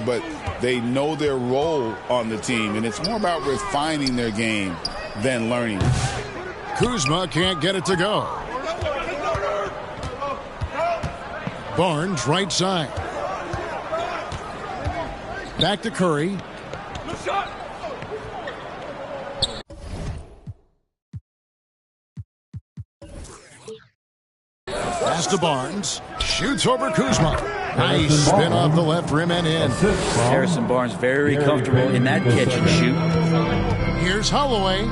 but they know their role on the team, and it's more about refining their game than learning. Kuzma can't get it to go. Barnes, right side. Back to Curry. Pass to Barnes. Shoots over Kuzma. Nice spin off the left rim and in. Harrison Barnes very comfortable in that catch and shoot. Here's Holloway.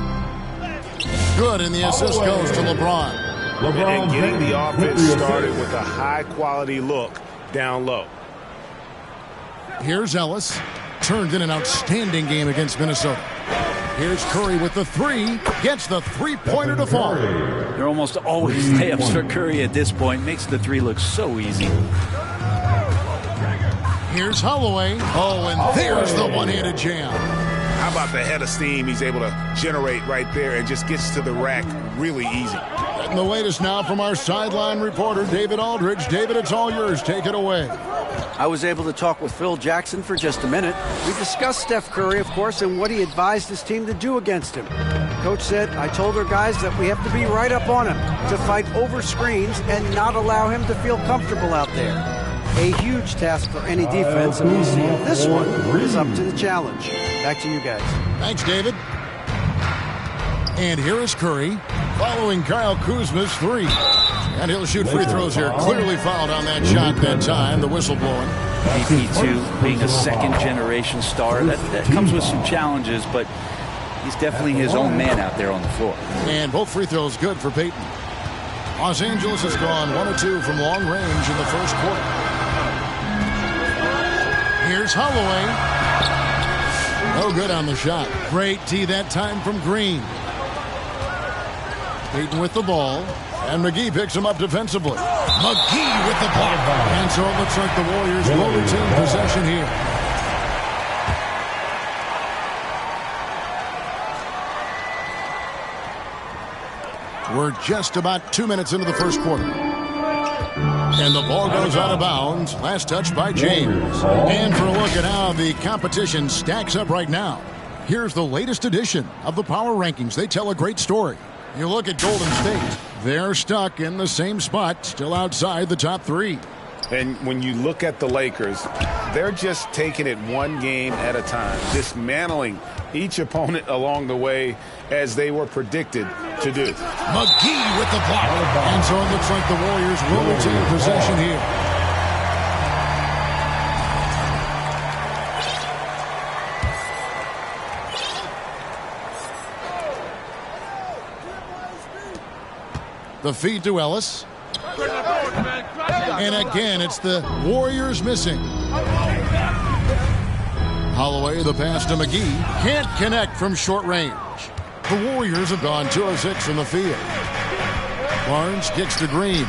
Good, and the assist goes to LeBron. And getting the offense started with a high-quality look down low. Here's Ellis. Turned in an outstanding game against Minnesota. Here's Curry with the three. Gets the three-pointer to fall. They're almost always layups for Curry at this point. Makes the three look so easy. Here's Holloway. Oh, and there's the one-handed jam. How about the head of steam he's able to generate right there and just gets to the rack really easy. And the latest now from our sideline reporter, David Aldridge. David, it's all yours. Take it away. I was able to talk with Phil Jackson for just a minute. We discussed Steph Curry, of course, and what he advised his team to do against him. Coach said, I told our guys that we have to be right up on him, to fight over screens and not allow him to feel comfortable out there. A huge task for any defense, and we'll see if this one is up to the challenge. Back to you guys. Thanks, David. And here is Curry following Kyle Kuzma's three. And he'll shoot free throws here. Clearly fouled on that shot that time. The whistle blowing. AP2 being a second-generation star, that comes with some challenges, but he's definitely his own man out there on the floor. And both free throws good for Peyton. Los Angeles has gone 1 of 2 from long range in the first quarter. Here's Holloway. No good on the shot. Great D that time from Green. Peyton with the ball. And McGee picks him up defensively. McGee with the block. And so it looks like the Warriors will retain possession here. We're just about 2 minutes into the first quarter. And the ball goes out of bounds. Last touch by James. And for a look at how the competition stacks up right now, here's the latest edition of the Power Rankings. They tell a great story. You look at Golden State. They're stuck in the same spot, still outside the top three. And when you look at the Lakers, they're just taking it one game at a time, dismantling each opponent along the way as they were predicted to do. McGee with the block. And so it looks like the Warriors will retain possession here. The feed to Ellis. And again, it's the Warriors missing. Holloway, the pass to McGee. Can't connect from short range. The Warriors have gone 2 of 6 from the field. Barnes kicks to Green.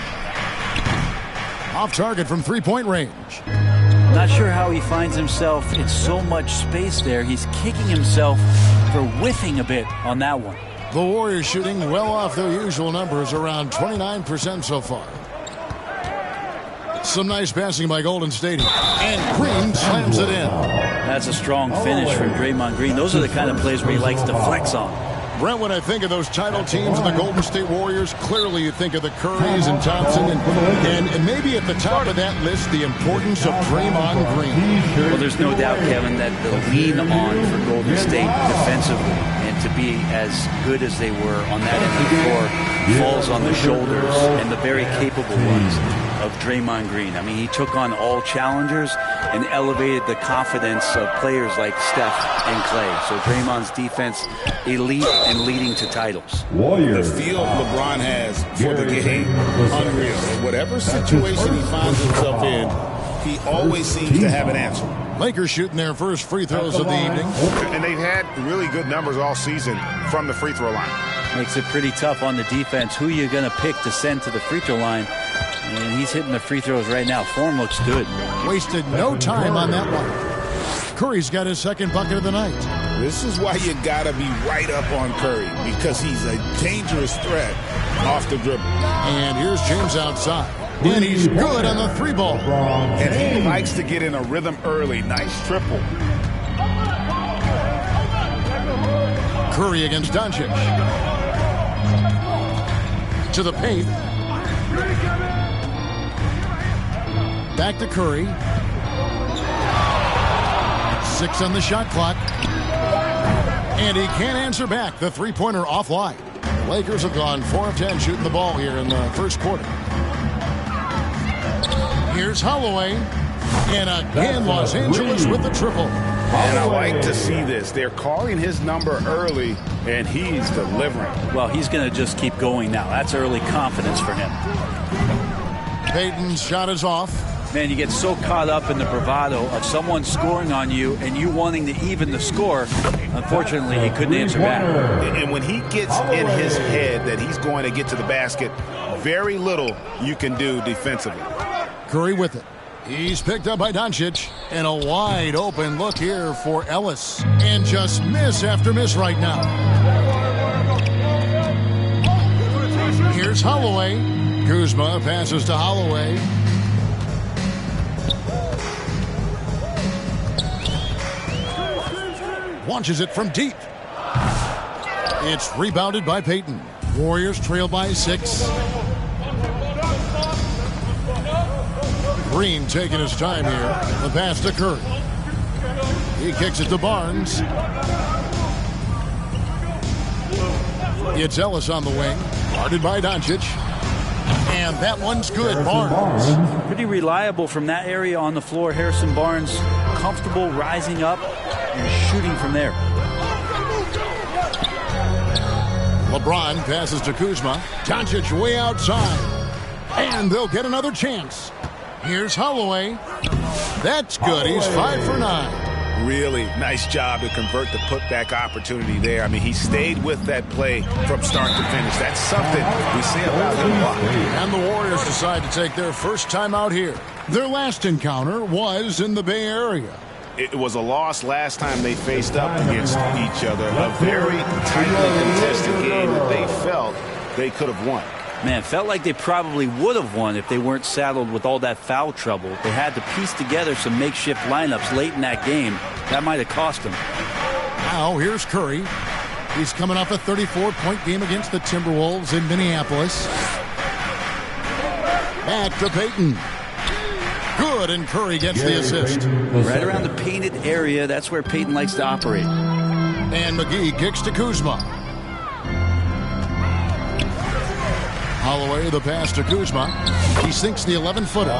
Off target from three-point range. Not sure how he finds himself in so much space there. He's kicking himself for whiffing a bit on that one. The Warriors shooting well off their usual numbers, around 29% so far. Some nice passing by Golden State. And Green slams it in. That's a strong finish from Draymond Green. Those are the kind of plays where he likes to flex on. Brent, when I think of those title teams and the Golden State Warriors, clearly you think of the Currys and Thompson. And maybe at the top of that list, the importance of Draymond Green. Well, there's no doubt, Kevin, that the lean on for Golden State defensively and to be as good as they were on that end of the floor falls on the shoulders and the very capable ones of Draymond Green. I mean, he took on all challengers and elevated the confidence of players like Steph and Clay. So Draymond's defense, elite and leading to titles. The feel LeBron has for the game, unreal. In whatever situation he finds himself in, he always seems to have an answer. Lakers shooting their first free throws of the evening. And they've had really good numbers all season from the free throw line. Makes it pretty tough on the defense. Who you're going to pick to send to the free throw line. And he's hitting the free throws right now. Form looks good. Wasted no time on that one. Curry's got his second bucket of the night. This is why you got to be right up on Curry, because he's a dangerous threat off the dribble. And here's James outside. And he's good on the 3-ball. And he likes to get in a rhythm early. Nice triple. Curry against Doncic. To the paint. Back to Curry. 6 on the shot clock. And he can't answer back. The three-pointer offline. Lakers have gone 4 of 10 shooting the ball here in the first quarter. Here's Holloway. And again, Los Angeles with the triple. And I like to see this. They're calling his number early, and he's delivering. Well, he's going to just keep going now. That's early confidence for him. Payton's shot is off. Man, you get so caught up in the bravado of someone scoring on you and you wanting to even the score. Unfortunately, he couldn't answer back. And when he gets in his head that he's going to get to the basket, very little you can do defensively. Curry with it. He's picked up by Doncic. And a wide open look here for Ellis. And just miss after miss right now. Here's Holloway. Kuzma passes to Holloway. Launches it from deep. It's rebounded by Payton. Warriors trail by 6. Green taking his time here. The pass to Curry. He kicks it to Barnes. It's Ellis on the wing. Guarded by Doncic. And that one's good. Barnes. Pretty reliable from that area on the floor. Harrison Barnes comfortable rising up and shooting from there. LeBron passes to Kuzma. Doncic way outside. And they'll get another chance. Here's Holloway. That's good. He's 5 for 9. Really nice job to convert the putback opportunity there. I mean, he stayed with that play from start to finish. That's something we say about him a lot. And the Warriors decide to take their first time out here. Their last encounter was in the Bay Area. It was a loss last time they faced up against each other. A very tightly contested game that they felt they could have won. Man, felt like they probably would have won if they weren't saddled with all that foul trouble. They had to piece together some makeshift lineups late in that game. That might have cost them. Now here's Curry. He's coming off a 34-point game against the Timberwolves in Minneapolis. Back to Payton. Good, and Curry gets the assist. Right around the painted area, that's where Payton likes to operate. And McGee kicks to Kuzma. Holloway, the pass to Kuzma. He sinks the 11-footer.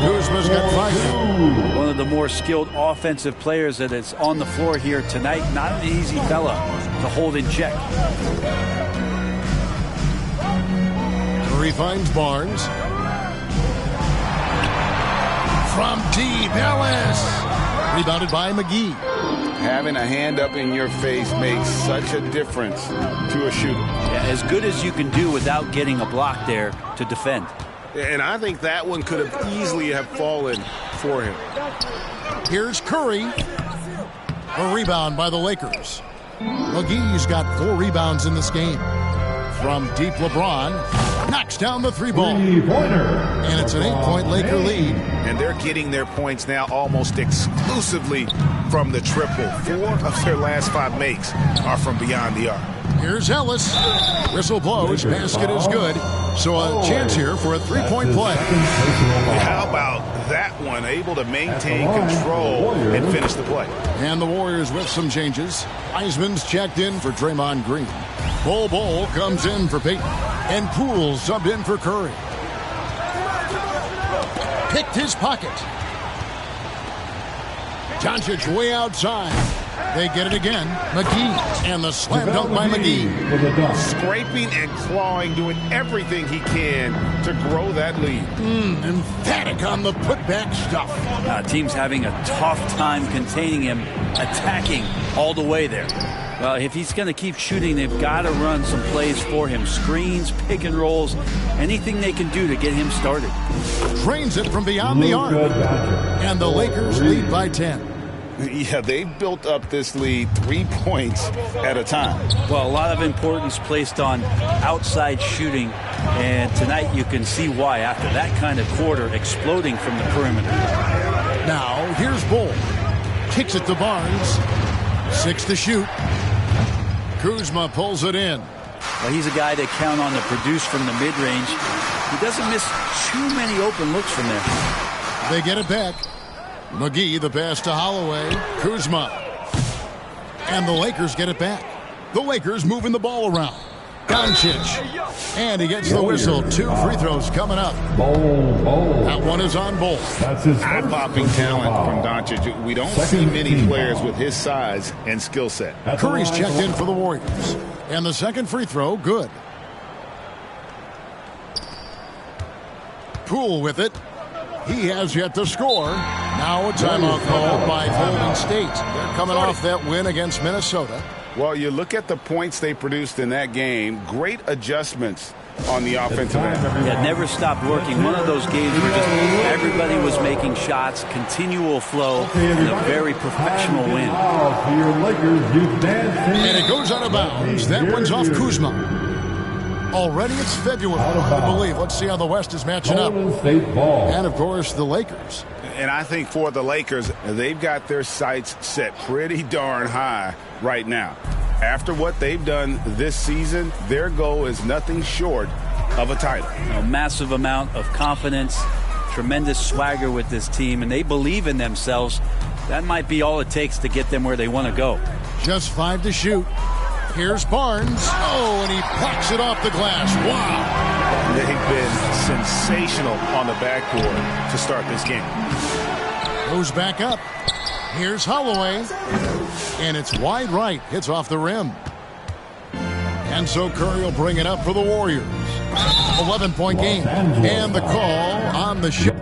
Kuzma's got 5. One of the more skilled offensive players that is on the floor here tonight. Not an easy fella to hold in check. Curry finds Barnes. From deep, Ellis. Rebounded by McGee. Having a hand up in your face makes such a difference to a shooter. Yeah, as good as you can do without getting a block there to defend. And I think that one could have easily have fallen for him. Here's Curry. A rebound by the Lakers. McGee's got 4 rebounds in this game. From deep, LeBron knocks down the 3-ball. And it's an 8-point Laker lead. And they're getting their points now almost exclusively from the triple. 4 of their last 5 makes are from beyond the arc. Here's Ellis. Whistle blows. Basket is good. So a chance here for a 3-point play. How about that one? Able to maintain control and finish the play. And the Warriors with some changes. Eisman's checked in for Draymond Green. Bol comes in for Payton. And Poole subbed in for Curry. Picked his pocket. Doncic way outside. They get it again. McGee. And the slam dunk by McGee. Scraping and clawing, doing everything he can to grow that lead. Emphatic on the putback stuff. Team's having a tough time containing him, attacking all the way there. Well, if he's going to keep shooting, they've got to run some plays for him. Screens, pick and rolls, anything they can do to get him started. Drains it from beyond the arc. And the Lakers lead by 10. Yeah, they built up this lead 3 points at a time. Well, a lot of importance placed on outside shooting, and tonight you can see why after that kind of quarter exploding from the perimeter. Now, here's Bull. Kicks it to Barnes. 6 to shoot. Kuzma pulls it in. Well, he's a guy they count on to produce from the mid-range. He doesn't miss too many open looks from there. They get it back. McGee, the pass to Holloway. Kuzma. And the Lakers get it back. The Lakers moving the ball around. Doncic. And he gets the whistle. 2 free throws coming up. That one is on Bull. Eye-popping talent from Doncic. We don't see many players with his size and skill set. Curry's checked in for the Warriors. And the second free throw, good. Poole with it. He has yet to score. Now a timeout called by Golden State. They're coming off that win against Minnesota. Well, you look at the points they produced in that game. Great adjustments on the offensive end. Yeah, never stopped working. One of those games where just everybody was making shots, continual flow, and a very professional win. And it goes out of bounds. That one's off Kuzma. Already it's February, I believe. Let's see how the West is matching up. And, of course, the Lakers. And I think for the Lakers, they've got their sights set pretty darn high right now. After what they've done this season, their goal is nothing short of a title. A massive amount of confidence, tremendous swagger with this team, and they believe in themselves. That might be all it takes to get them where they want to go. Just 5 to shoot. Here's Barnes. Oh, and he plucks it off the glass. Wow. They've been sensational on the backboard to start this game. Goes back up. Here's Holloway. And it's wide right. Hits off the rim. And so Curry will bring it up for the Warriors. 11-point game. And the call on the shot.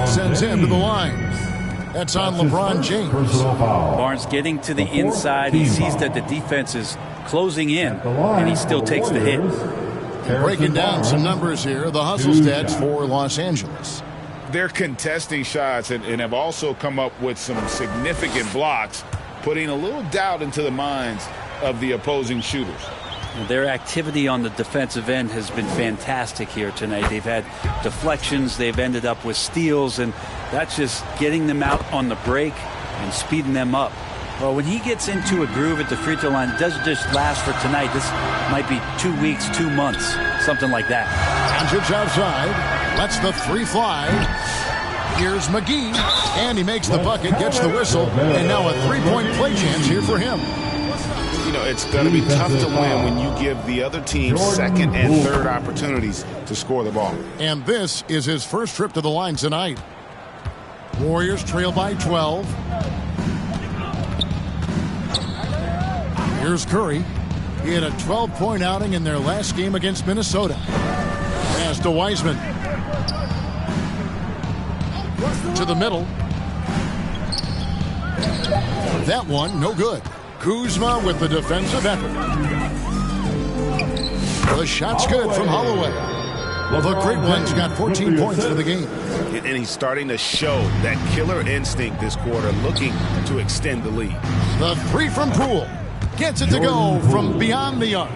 Sends him to the line. That's on LeBron James. Barnes getting to the inside. He sees that the defense is closing in, and he still takes the hit. Breaking down some numbers here. The hustle stats for Los Angeles. They're contesting shots and have also come up with some significant blocks, putting a little doubt into the minds of the opposing shooters. Their activity on the defensive end has been fantastic here tonight. They've had deflections, they've ended up with steals, and that's just getting them out on the break and speeding them up. Well, when he gets into a groove at the free throw line, it doesn't just last for tonight. This might be 2 weeks, 2 months, something like that. Doncic outside, lets the 3 fly. Here's McGee, and he makes the bucket, gets the whistle, and now a 3-point play chance here for him. You know, it's going to be tough to win when you give the other team second and third opportunities to score the ball. And this is his first trip to the line tonight. Warriors trail by 12. Here's Curry. He had a 12-point outing in their last game against Minnesota. Pass to Wiseman. To the middle. That one, no good. Kuzma with the defensive effort. The shot's good from Holloway. The Great One's got 14 points for the game. And he's starting to show that killer instinct this quarter, looking to extend the lead. The 3 from Poole. Gets it to go from beyond the arc.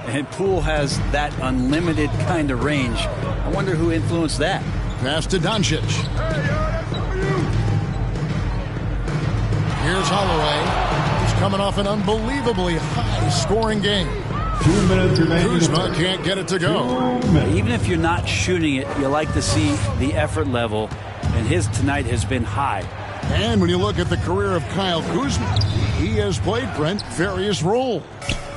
And Poole has that unlimited kind of range. I wonder who influenced that. Pass to Doncic. Here's Holloway. Coming off an unbelievably high-scoring game. 2 minutes remaining. Kuzma can't get it to go. Even if you're not shooting it, you like to see the effort level, and his tonight has been high. And when you look at the career of Kyle Kuzma, he has played, Brent, various roles.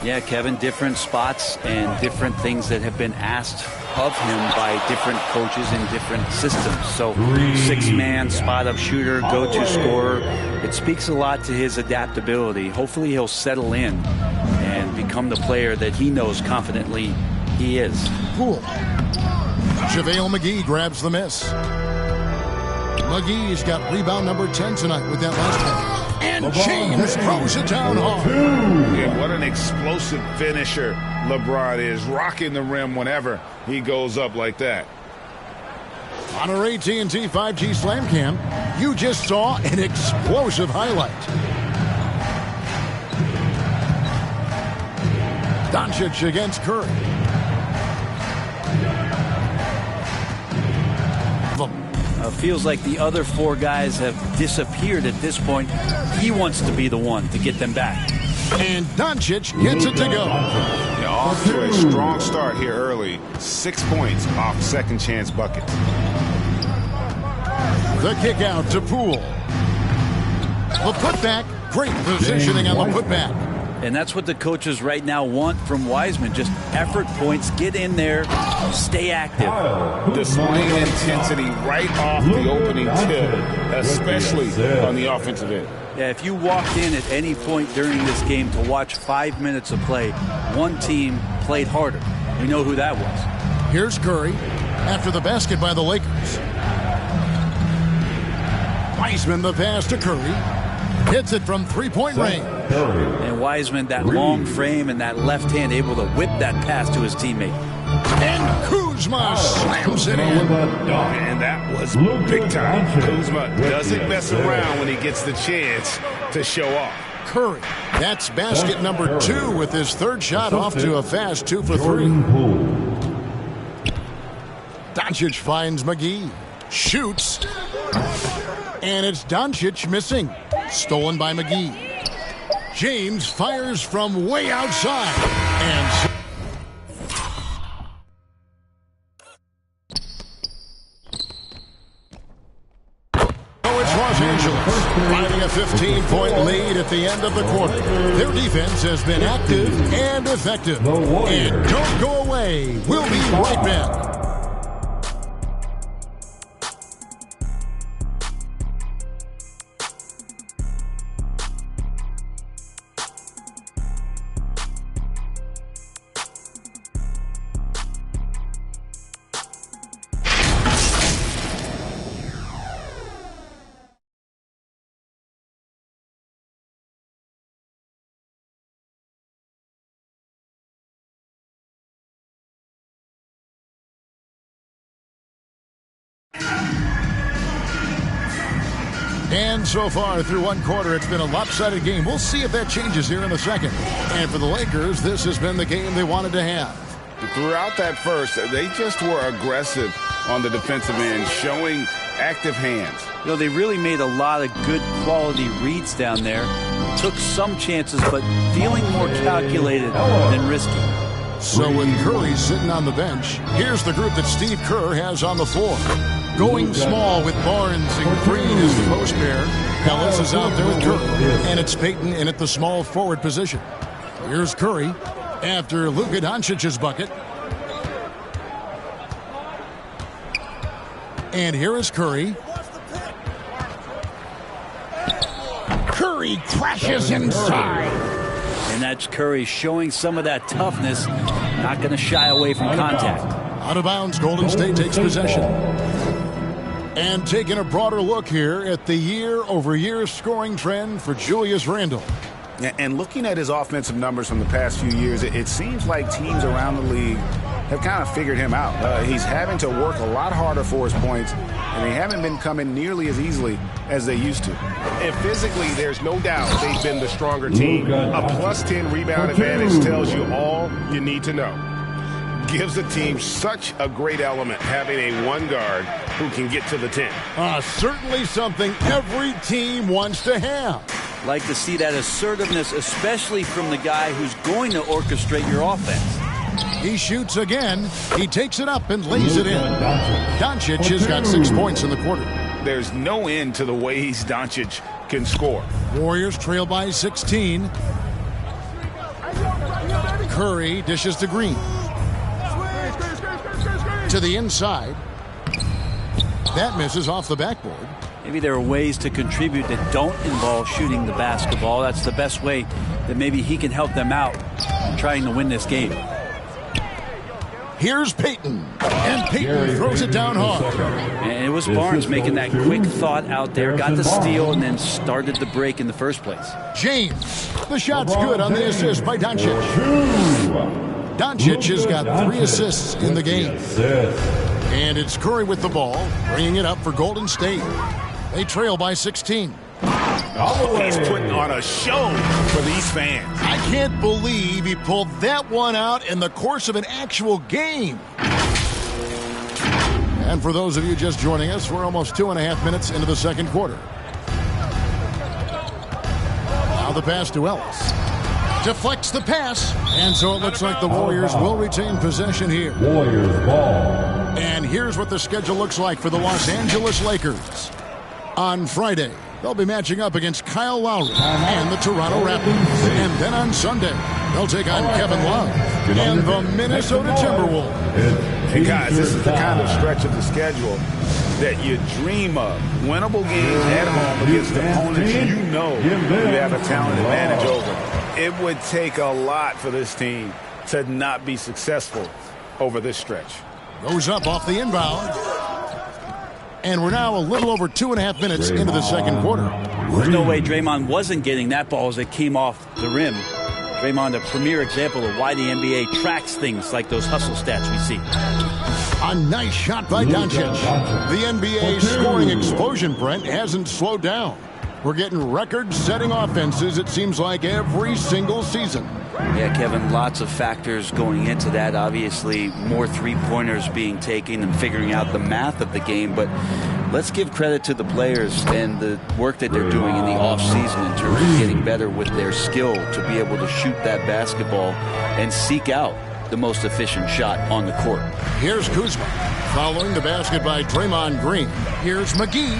Yeah, Kevin, different spots and different things that have been asked of him by different coaches in different systems. So 6-man, spot-up shooter, go-to scorer. It speaks a lot to his adaptability. Hopefully he'll settle in and become the player that he knows confidently he is. Poole. JaVale McGee grabs the miss. McGee's got rebound number 10 tonight with that last one. And James throws it down hard. Yeah, what an explosive finisher LeBron is, rocking the rim whenever he goes up like that. On our AT&T 5G Slam Cam, you just saw an explosive highlight. Doncic against Curry. Feels like the other four guys have disappeared at this point. He wants to be the one to get them back. And Doncic gets it to go. Yeah, off to a strong start here early. 6 points off second chance bucket. The kick out to Poole. The putback. Great positioning on the putback. And that's what the coaches right now want from Wiseman. Just effort points, get in there, stay active. Displaying intensity right off the opening tip, especially on the offensive end. Yeah, if you walked in at any point during this game to watch 5 minutes of play, one team played harder. We know who that was. Here's Curry after the basket by the Lakers. Wiseman the pass to Curry. Hits it from three-point range. And Wiseman, that long frame and that left hand, able to whip that pass to his teammate. And Kuzma slams it in. And that was big time. Kuzma doesn't mess around when he gets the chance to show off. Curry, that's basket number 2 with his third shot off to a fast 2 for 3. Doncic finds McGee. Shoots. And it's Doncic missing. Stolen by McGee. James fires from way outside. And it's Los Angeles finding a 15-point lead at the end of the quarter. Their defense has been active and effective. And don't go away. We'll be right back. And so far through one quarter, it's been a lopsided game. We'll see if that changes here in the second. And for the Lakers, this has been the game they wanted to have. Throughout that first, they just were aggressive on the defensive end, showing active hands. You know, they really made a lot of good quality reads down there. Took some chances, but feeling more calculated than risky. So with Curry sitting on the bench, here's the group that Steve Kerr has on the floor. Going small with Barnes and Green as the post pair. Ellis is out there with Curry. And it's Payton in at the small forward position. Here's Curry after Luka Doncic's bucket. And here is Curry. Curry crashes inside. And that's Curry showing some of that toughness, not going to shy away from contact. Out of bounds, Golden State takes possession. And taking a broader look here at the year-over-year scoring trend for Julius Randle. And looking at his offensive numbers from the past few years, it seems like teams around the league have kind of figured him out. He's having to work a lot harder for his points, and they haven't been coming nearly as easily as they used to. And physically, there's no doubt they've been the stronger team. A plus 10 rebound advantage tells you all you need to know. Gives the team such a great element, having a one guard who can get to the 10. Certainly something every team wants to have. Like to see that assertiveness, especially from the guy who's going to orchestrate your offense. He shoots again. He takes it up and lays it in. Doncic has got 6 points in the quarter. There's no end to the ways Doncic can score. Warriors trail by 16. Curry dishes to Green. To the inside. That misses off the backboard. Maybe there are ways to contribute that don't involve shooting the basketball. That's the best way that maybe he can help them out in trying to win this game. Here's Peyton. And Peyton throws it down hard. And it was Barnes making that quick thought out there, got the steal, and then started the break in the first place. James. The shot's good on the assist by Doncic. Doncic has got 3 assists in the game. And it's Curry with the ball, bringing it up for Golden State. They trail by 16. He's putting on a show for these fans. I can't believe he pulled that one out in the course of an actual game. And for those of you just joining us, we're almost 2.5 minutes into the second quarter. Now the pass to Ellis. Deflects the pass. And so it looks like the Warriors will retain possession here. Warriors ball. And here's what the schedule looks like for the Los Angeles Lakers. On Friday, they'll be matching up against Kyle Lowry and the Toronto Raptors. And then on Sunday, they'll take on Kevin Love and the Minnesota Timberwolves. Hey guys, this is the kind of stretch of the schedule that you dream of. Winnable games at home against opponents you know you have a talent advantage over. It would take a lot for this team to not be successful over this stretch. Goes up off the inbound. And we're now a little over 2.5 minutes into the second quarter. There's no way Draymond wasn't getting that ball as it came off the rim. Draymond, a premier example of why the NBA tracks things like those hustle stats we see. A nice shot by Doncic. The NBA scoring explosion, Brent, hasn't slowed down. We're getting record-setting offenses, it seems like, every single season. Yeah, Kevin, lots of factors going into that. Obviously, more three-pointers being taken and figuring out the math of the game. But let's give credit to the players and the work that they're doing in the offseason in terms of getting better with their skill to be able to shoot that basketball and seek out the most efficient shot on the court. Here's Kuzma following the basket by Draymond Green. Here's McGee.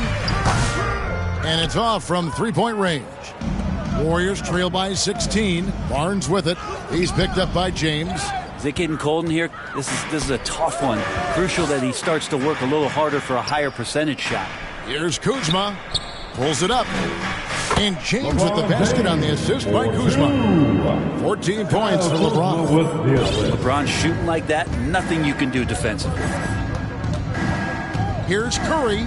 And it's off from three-point range. Warriors trail by 16. Barnes with it. He's picked up by James. Is it getting cold in here? This is a tough one. Crucial that he starts to work a little harder for a higher percentage shot. Here's Kuzma. Pulls it up. And James with the basket on the assist by Kuzma. 14 points for LeBron. LeBron shooting like that, nothing you can do defensively. Here's Curry.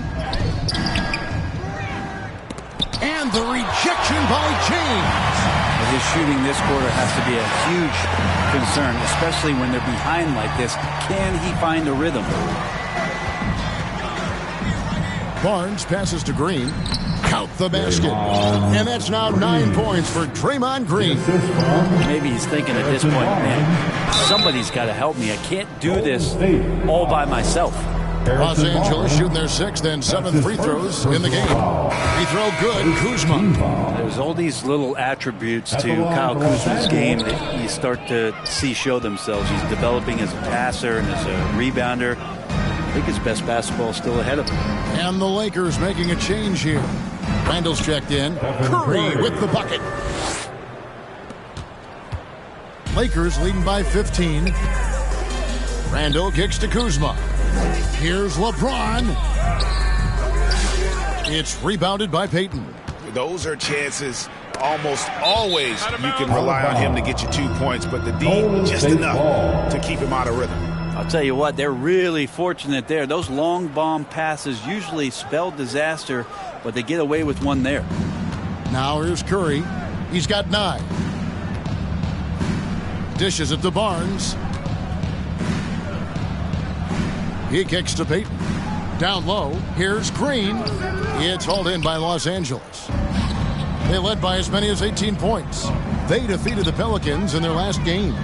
And the rejection by James. His shooting this quarter has to be a huge concern, especially when they're behind like this. Can he find a rhythm? Barnes passes to Green. Count the basket. And that's now 9 points for Draymond Green. Maybe he's thinking at this point, man, somebody's got to help me. I can't do this all by myself. Los Angeles shooting their 6th and 7th free throws in the game. Free throw good, Kuzma. There's all these little attributes to Kyle Kuzma's game that you start to see show themselves. He's developing as a passer and as a rebounder. I think his best basketball is still ahead of him. And the Lakers making a change here. Randall's checked in. Curry with the bucket. Lakers leading by 15. Randall kicks to Kuzma. Here's LeBron. It's rebounded by Peyton. Those are chances almost always you can rely on him to get you 2 points, but the D just enough to keep him out of rhythm. I'll tell you what, they're really fortunate there. Those long bomb passes usually spell disaster, but they get away with one there. Now here's Curry. He's got 9. Dishes it to Barnes. He kicks to Peyton. Down low, here's Green. It's hauled in by Los Angeles. They led by as many as 18 points. They defeated the Pelicans in their last game.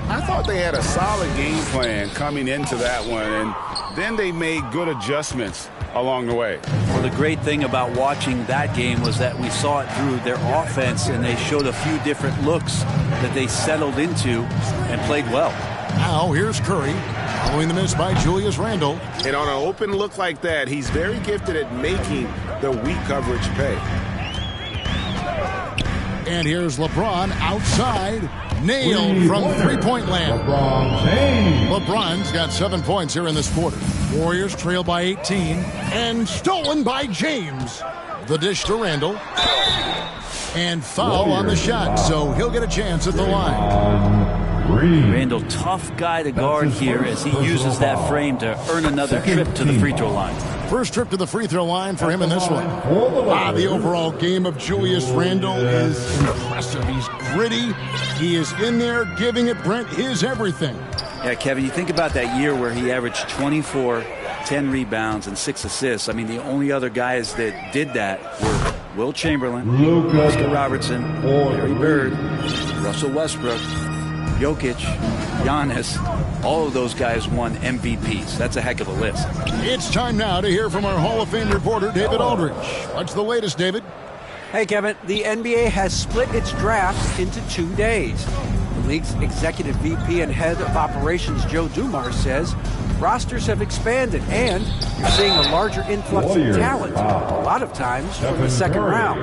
I thought they had a solid game plan coming into that one, and then they made good adjustments along the way. Well, the great thing about watching that game was that we saw it through their offense, and they showed a few different looks that they settled into and played well. Now here's Curry. Following the miss by Julius Randle. And on an open look like that, he's very gifted at making the weak coverage pay. And here's LeBron outside. Nailed from three-point land. LeBron's got 7 points here in this quarter. Warriors trail by 18. And stolen by James. The dish to Randle. And foul on the shot, so he'll get a chance at the line. Randall, tough guy to guard here as he uses that frame to earn another trip to the free throw line. First trip to the free throw line for him in this one. The overall game of Julius Randle is impressive. He's gritty. He is in there giving it, Brent, his everything. Yeah, Kevin, you think about that year where he averaged 24, 10 rebounds, and 6 assists. I mean, the only other guys that did that were Will Chamberlain, Oscar Robertson, Larry Bird, Russell Westbrook, Jokic, Giannis. All of those guys won MVPs. That's a heck of a list. It's time now to hear from our Hall of Fame reporter, David Aldridge. What's the latest, David? Hey, Kevin. The NBA has split its draft into 2 days. The league's executive VP and head of operations, Joe Dumars, says rosters have expanded and you're seeing a larger influx of talent, a lot of times from the second round.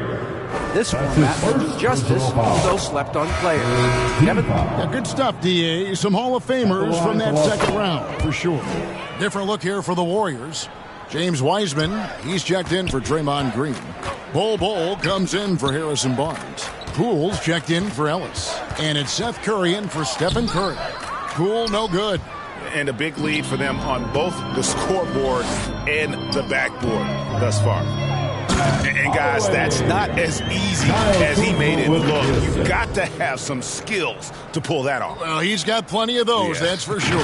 This format will do justice to those slept-on players. Kevin? Yeah, good stuff, D.A. Some Hall of Famers from that second round, for sure. Different look here for the Warriors. James Wiseman, he's checked in for Draymond Green. Bol comes in for Harrison Barnes. Poole's checked in for Ellis. And it's Seth Curry in for Stephen Curry. Poole, no good. And a big lead for them on both the scoreboard and the backboard thus far. And guys, that's not as easy as he made it look. You've got to have some skills to pull that off. Well, he's got plenty of those, that's for sure.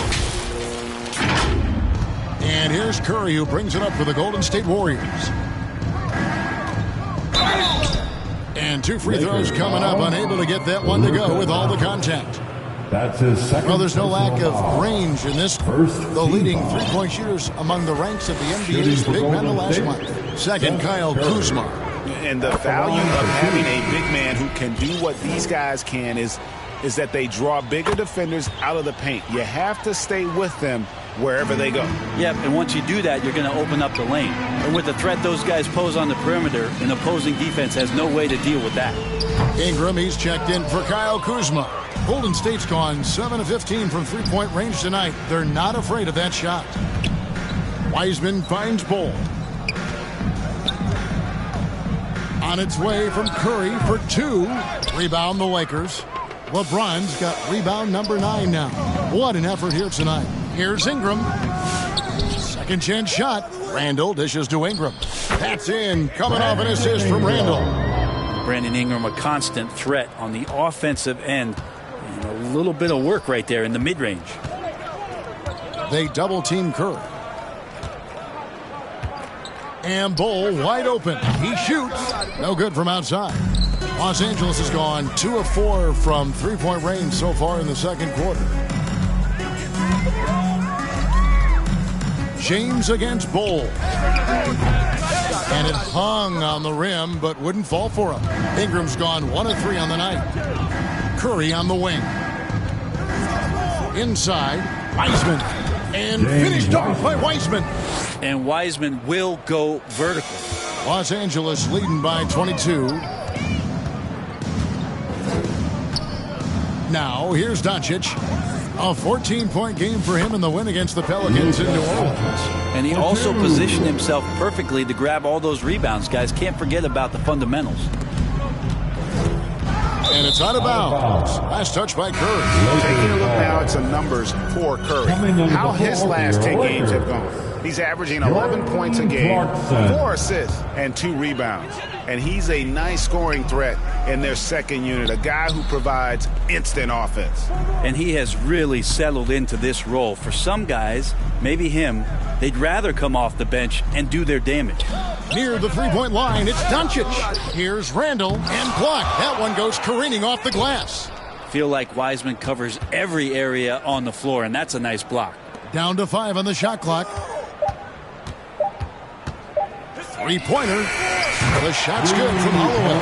And here's Curry, who brings it up for the Golden State Warriors. And 2 free throws coming up, unable to get that one to go with all the contact. That's his second. Well, there's no lack of range in this. The leading three-point shooters among the ranks of the NBA's big men the last month. Second, Kyle Kuzma. And the value of having a big man who can do what these guys can is that they draw bigger defenders out of the paint. You have to stay with them wherever they go. Yep, and once you do that, you're going to open up the lane. And with the threat those guys pose on the perimeter, an opposing defense has no way to deal with that. Ingram, he's checked in for Kyle Kuzma. Golden State's gone 7 of 15 from three-point range tonight. They're not afraid of that shot. Wiseman finds Bol. On its way from Curry for 2. Rebound the Lakers. LeBron's got rebound number 9 now. What an effort here tonight. Here's Ingram. Second chance shot. Randall dishes to Ingram. That's in. Coming off an assist from Randall. Brandon Ingram, a constant threat on the offensive end. And a little bit of work right there in the mid-range. They double-team Curry. And Bol wide open. He shoots. No good from outside. Los Angeles has gone 2 of 4 from three-point range so far in the second quarter. James against Bol. And it hung on the rim, but wouldn't fall for him. Ingram's gone 1 of 3 on the night. Curry on the wing. Inside, Wiseman. And finished off by Wiseman. And Wiseman will go vertical. Los Angeles leading by 22. Now, here's Doncic. A 14-point game for him in the win against the Pelicans in New Orleans. And he also positioned himself perfectly to grab all those rebounds. Guys, can't forget about the fundamentals. And it's out of bounds. Last touch by Curry. Taking a look now at some numbers for Curry. How his last 10 games have gone. He's averaging 11 points a game, 4 assists, and 2 rebounds. And he's a nice scoring threat in their second unit, a guy who provides instant offense. And he has really settled into this role. For some guys, maybe him, they'd rather come off the bench and do their damage. Near the three-point line, it's Doncic. Here's Randall, and blocked. That one goes careening off the glass. Feel like Wiseman covers every area on the floor, and that's a nice block. Down to 5 on the shot clock. Three-pointer. The shot's good from Holloway.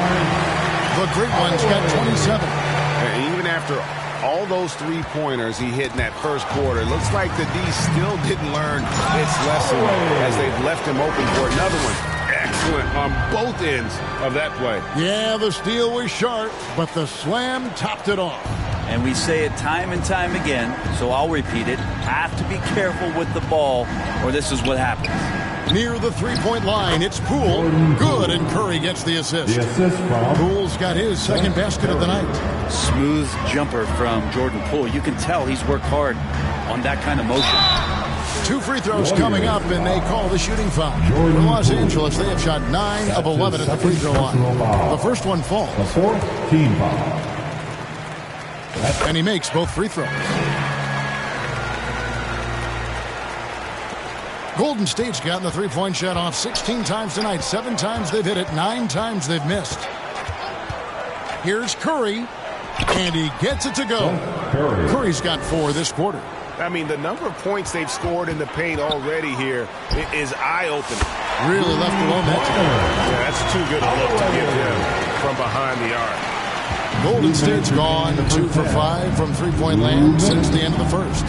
The great one's got 27. And even after all those three-pointers he hit in that first quarter, looks like the D still didn't learn its lesson as they've left him open for another one. Excellent on both ends of that play. Yeah, the steal was sharp, but the slam topped it off. And we say it time and time again, so I'll repeat it. Have to be careful with the ball, or this is what happens. Near the three-point line, it's Poole. Good, and Curry gets the assist. The assist from Poole's got his second basket of the night. Smooth jumper from Jordan Poole. You can tell he's worked hard on that kind of motion. 2 free throws coming up, and they call the shooting foul. For Los Angeles, they have shot 9 of 11 at the free throw line. The first one falls. The 4th team foul. And he makes both free throws. Golden State's gotten the three-point shot off 16 times tonight. 7 times they've hit it, 9 times they've missed. Here's Curry, and he gets it to go. Curry's got 4 this quarter. I mean, the number of points they've scored in the paint already here is eye-opening. Really left alone that time. Yeah, that's too good a look to give him from behind the arc. Golden State's gone 2 for 5 from three-point land since the end of the first.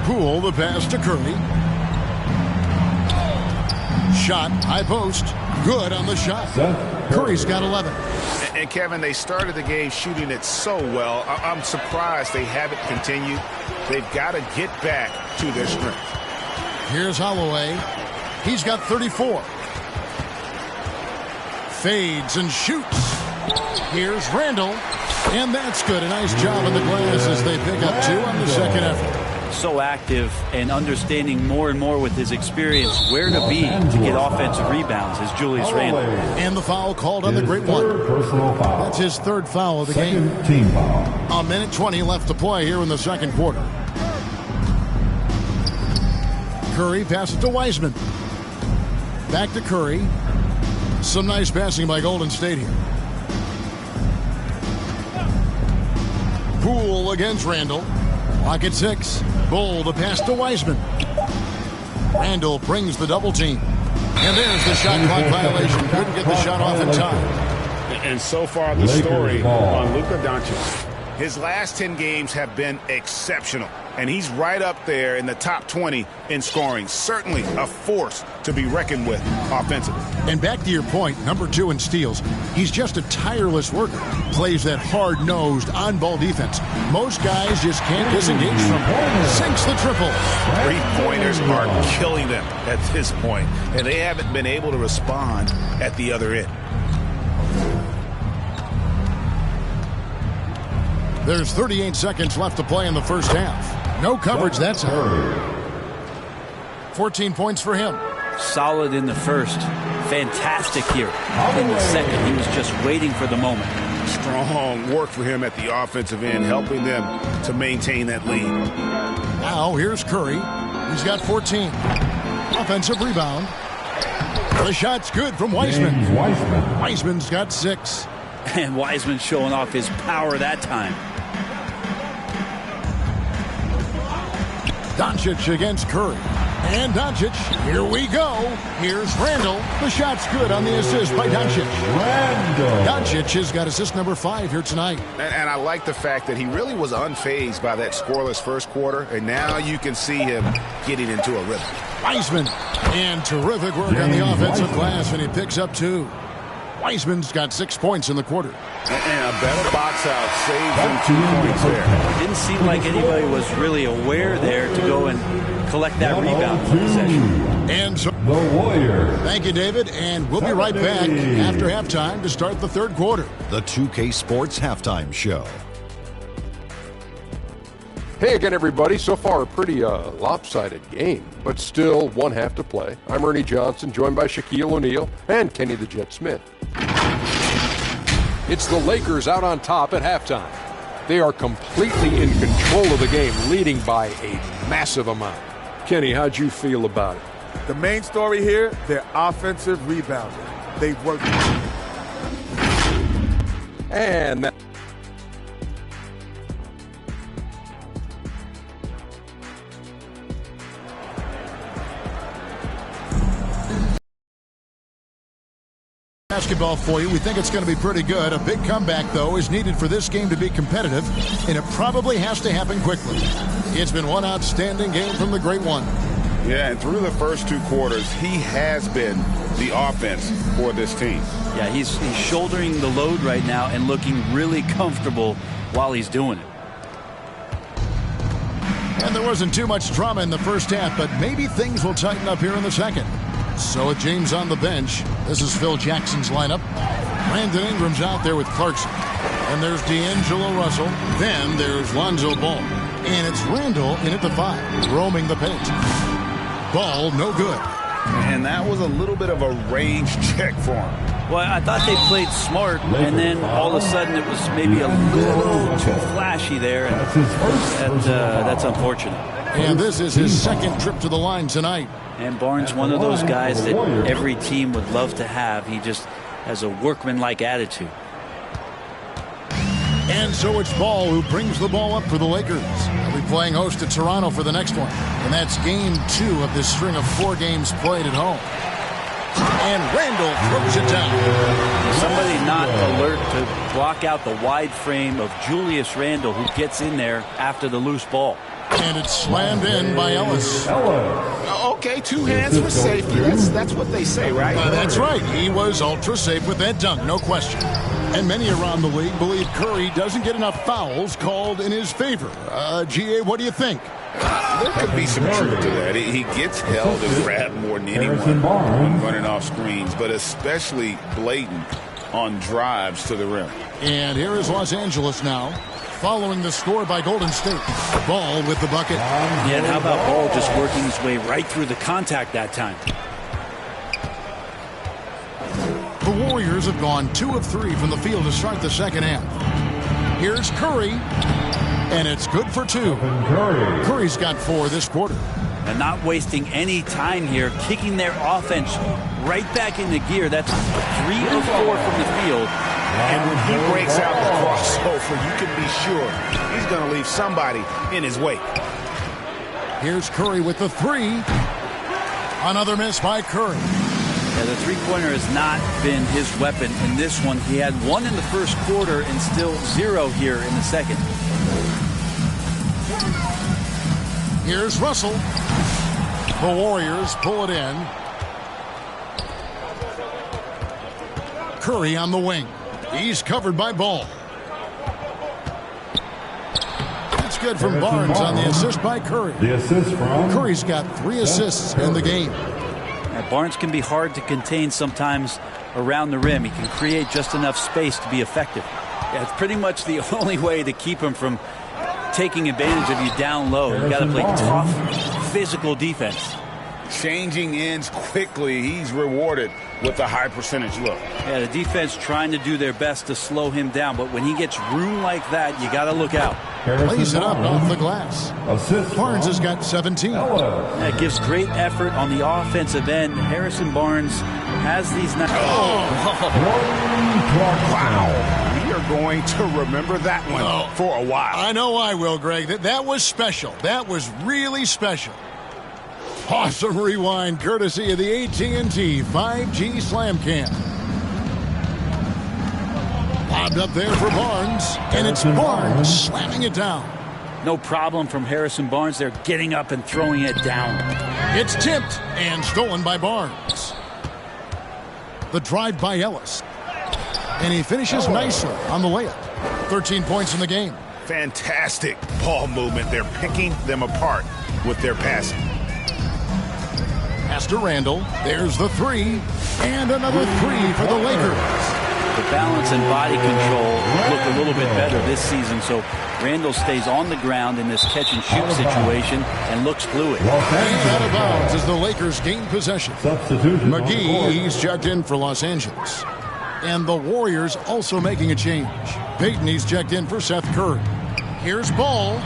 Poole, the pass to Curry. Shot, high post. Good on the shot. Curry's got 11. And Kevin, they started the game shooting it so well. I'm surprised they haven't continued. They've got to get back to their strength. Here's Holloway. He's got 34. Fades and shoots. Here's Randall. And that's good. A nice job on the glass as they pick up 2 on the second effort. So active and understanding more and more with his experience where to be to get offensive rebounds is Julius Randle. And the foul called on the great one. That's his 3rd foul of the game. Team foul. A minute 20 left to play here in the second quarter. Curry passes to Wiseman. Back to Curry. Some nice passing by Golden State here. Poole against Randall. Lock at 6. Bull, the pass to Wiseman. Randall brings the double team. And there's the shot clock violation. Couldn't get the shot off in time. And so far, the story on Luka Doncic. His last 10 games have been exceptional. And he's right up there in the top 20 in scoring. Certainly a force to be reckoned with offensively. And back to your point, number 2 in steals. He's just a tireless worker. Plays that hard-nosed, on-ball defense. Most guys just can't disengage from him. Sinks the triple. 3-pointers are killing them at this point, and they haven't been able to respond at the other end. There's 38 seconds left to play in the first half. No coverage that time. 14 points for him. Solid in the first. Fantastic here in the second. He was just waiting for the moment. Strong work for him at the offensive end, helping them to maintain that lead. Now here's Curry. He's got 14. Offensive rebound. The shot's good from Wiseman. Wiseman's got 6. And Wiseman showing off his power that time. Doncic against Curry. And Doncic, here we go. Here's Randall. The shot's good on the assist by Doncic. Doncic has got assist number 5 here tonight. And I like the fact that he really was unfazed by that scoreless first quarter. And now you can see him getting into a rhythm. Wiseman. And terrific work on the offensive glass, and he picks up 2. Wiseman's got 6 points in the quarter. And a better box out saves them 2 points there. It didn't seem like anybody was really aware there to go and collect that rebound for possession. And so, The Warrior. thank you, David, and we'll be right back after halftime to start the third quarter. The 2K Sports Halftime Show. Hey again, everybody. So far, a pretty lopsided game, but still one half to play. I'm Ernie Johnson, joined by Shaquille O'Neal and Kenny the Jet Smith. It's the Lakers out on top at halftime. They are completely in control of the game, leading by a massive amount. Kenny, how'd you feel about it? The main story here, their offensive rebounding. They worked. And that basketball for you. We think it's going to be pretty good. A big comeback, though, is needed for this game to be competitive, and it probably has to happen quickly. It's been one outstanding game from the Great One. Yeah, and through the first 2 quarters, he has been the offense for this team. Yeah, he's shouldering the load right now and looking really comfortable while he's doing it. And there wasn't too much drama in the first half, but maybe things will tighten up here in the second. So with James on the bench, this is Phil Jackson's lineup. Brandon Ingram's out there with Clarkson. And there's D'Angelo Russell. Then there's Lonzo Ball. And it's Randall in at the 5, roaming the paint. Ball, no good. And that was a little bit of a range check for him. Well, I thought they played smart, and then all of a sudden it was maybe a little too flashy there, and that's unfortunate. And this is his second trip to the line tonight. And Barnes, one of those guys that every team would love to have. He just has a workmanlike attitude. And so it's Ball who brings the ball up for the Lakers. They'll be playing host to Toronto for the next one. And that's game 2 of this string of 4 games played at home. And Randall throws it down. Somebody not alert to block out the wide frame of Julius Randle, who gets in there after the loose ball. And it's slammed in by Ellis. Okay, 2 hands for safety. That's what they say, right? That's right. He was ultra safe with that dunk, no question. And many around the league believe Curry doesn't get enough fouls called in his favor. GA, what do you think? There could be some truth to that. He gets held and grabbed more than anyone when running off screens, but especially blatant on drives to the rim. And here is Los Angeles now, following the score by Golden State. Ball with the bucket. Yeah, and how about Ball just working his way right through the contact that time? The Warriors have gone 2 of 3 from the field to start the second half. Here's Curry, and it's good for 2. Curry's got 4 this quarter. And not wasting any time here, kicking their offense right back into gear. That's 3 of 4 from the field. And when he breaks out the crossover, you can be sure he's going to leave somebody in his wake. Here's Curry with the 3. Another miss by Curry. Yeah, the three-pointer has not been his weapon in this one. He had 1 in the first quarter and still 0 here in the second. Here's Russell. The Warriors pull it in. Curry on the wing. He's covered by Ball. That's good from Barnes on the assist by Curry. The assist from Curry's got 3 assists in the game. Barnes can be hard to contain sometimes around the rim. He can create just enough space to be effective. Yeah, it's pretty much the only way to keep him from taking advantage of you down low. You got to play tough, physical defense. Changing ends quickly. He's rewarded with a high percentage look. Yeah, the defense trying to do their best to slow him down, but when he gets room like that, you got to look out. Plays it up off the glass. Barnes has got 17. That gives great effort on the offensive end. Harrison Barnes has these. Wow. We are going to remember that one for a while. I know I will, Greg. That was special. That was really special. Awesome rewind courtesy of the AT&T 5G Slam Cam. Lobbed up there for Barnes, and it's Barnes slamming it down. No problem from Harrison Barnes. They're getting up and throwing it down. It's tipped and stolen by Barnes. The drive by Ellis. And he finishes nicely on the layup. 13 points in the game. Fantastic ball movement. They're picking them apart with their passing. Pass to Randall. There's the 3. And another 3 for the Lakers. The balance and body control look a little bit better this season, so Randall stays on the ground in this catch-and-shoot situation and looks fluid. And out of bounds as the Lakers gain possession. McGee, he's checked in for Los Angeles. And the Warriors also making a change. Payton, he's checked in for Seth Curry. Here's Ball.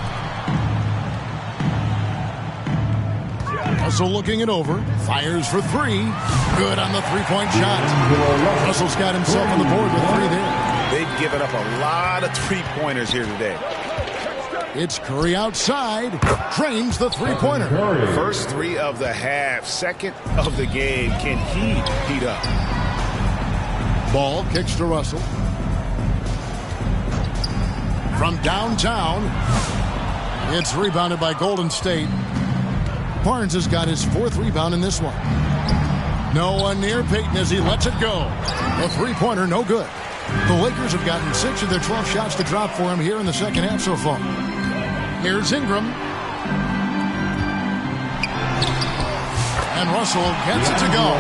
Russell looking it over. Fires for 3. Good on the 3-point shot. Russell's got himself on the board with 3 there. They've given up a lot of 3-pointers here today. It's Curry outside. Drains the 3-pointer. First 3 of the half. Second of the game. Can he heat up? Ball kicks to Russell. From downtown. It's rebounded by Golden State. Barnes has got his 4th rebound in this one. No one near Payton as he lets it go. The 3-pointer, no good. The Lakers have gotten 6 of their 12 shots to drop for him here in the second half so far. Here's Ingram. And Russell gets it to go.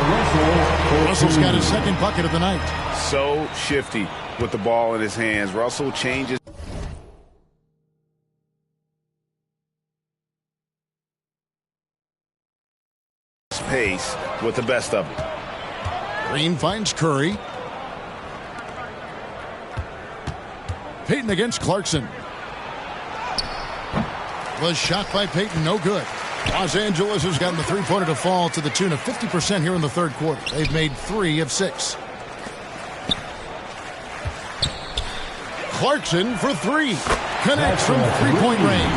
Russell's got his second bucket of the night. So shifty with the ball in his hands. Russell changes pace with the best of it. Green finds Curry. Payton against Clarkson. Was shot by Payton, no good. Los Angeles has gotten the three-pointer to fall to the tune of 50% here in the third quarter. They've made 3 of 6. Clarkson for 3. Connects from three-point range.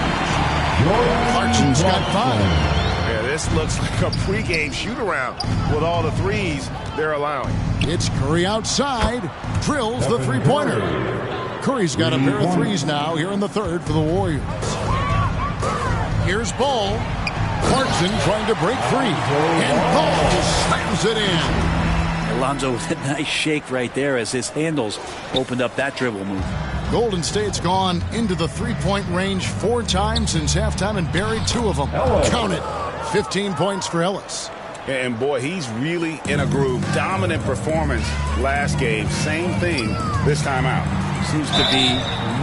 Clarkson's got 5. Yeah, this looks like a pregame shoot-around with all the threes they're allowing. It's Curry outside. Drills the three-pointer. Curry's got a pair of threes now here in the third for the Warriors. Here's Ball. Clarkson trying to break free. And Ball slams it in. Alonzo with a nice shake right there as his handles opened up that dribble move. Golden State's gone into the three-point range 4 times since halftime and buried 2 of them. Count it. 15 points for Ellis. And boy, he's really in a groove. Dominant performance last game. Same thing this time out. Seems to be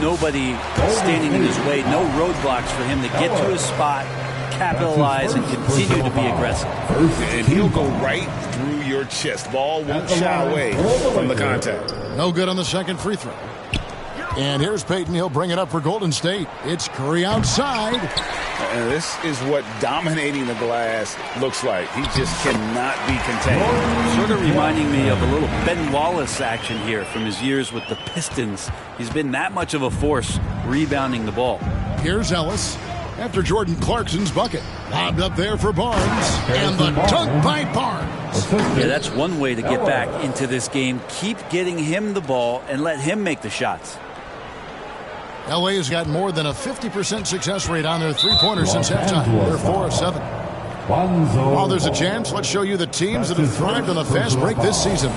nobody standing in his way. No roadblocks for him to get to his spot, capitalize, and continue to be aggressive. And he'll go right through your chest. Ball won't shy away from the contact. No good on the second free throw. And here's Payton. He'll bring it up for Golden State. It's Curry outside. And this is what dominating the glass looks like. He just cannot be contained. Sort of reminding me of a little Ben Wallace action here from his years with the Pistons. He's been that much of a force rebounding the ball. Here's Ellis after Jordan Clarkson's bucket. Lobbed up there for Barnes. And the dunk by Barnes. Yeah, that's one way to get back into this game. Keep getting him the ball and let him make the shots. LA has got more than a 50% success rate on their three-pointers since halftime. They're 4 of 7. While there's a chance, let's show you the teams that have thrived on a fast break this season.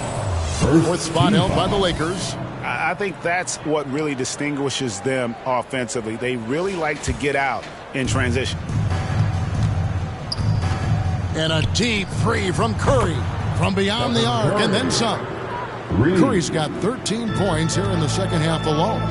4th spot held by the Lakers. I think that's what really distinguishes them offensively. They really like to get out in transition. And a deep three from Curry from beyond the arc and then some. Curry's got 13 points here in the second half alone.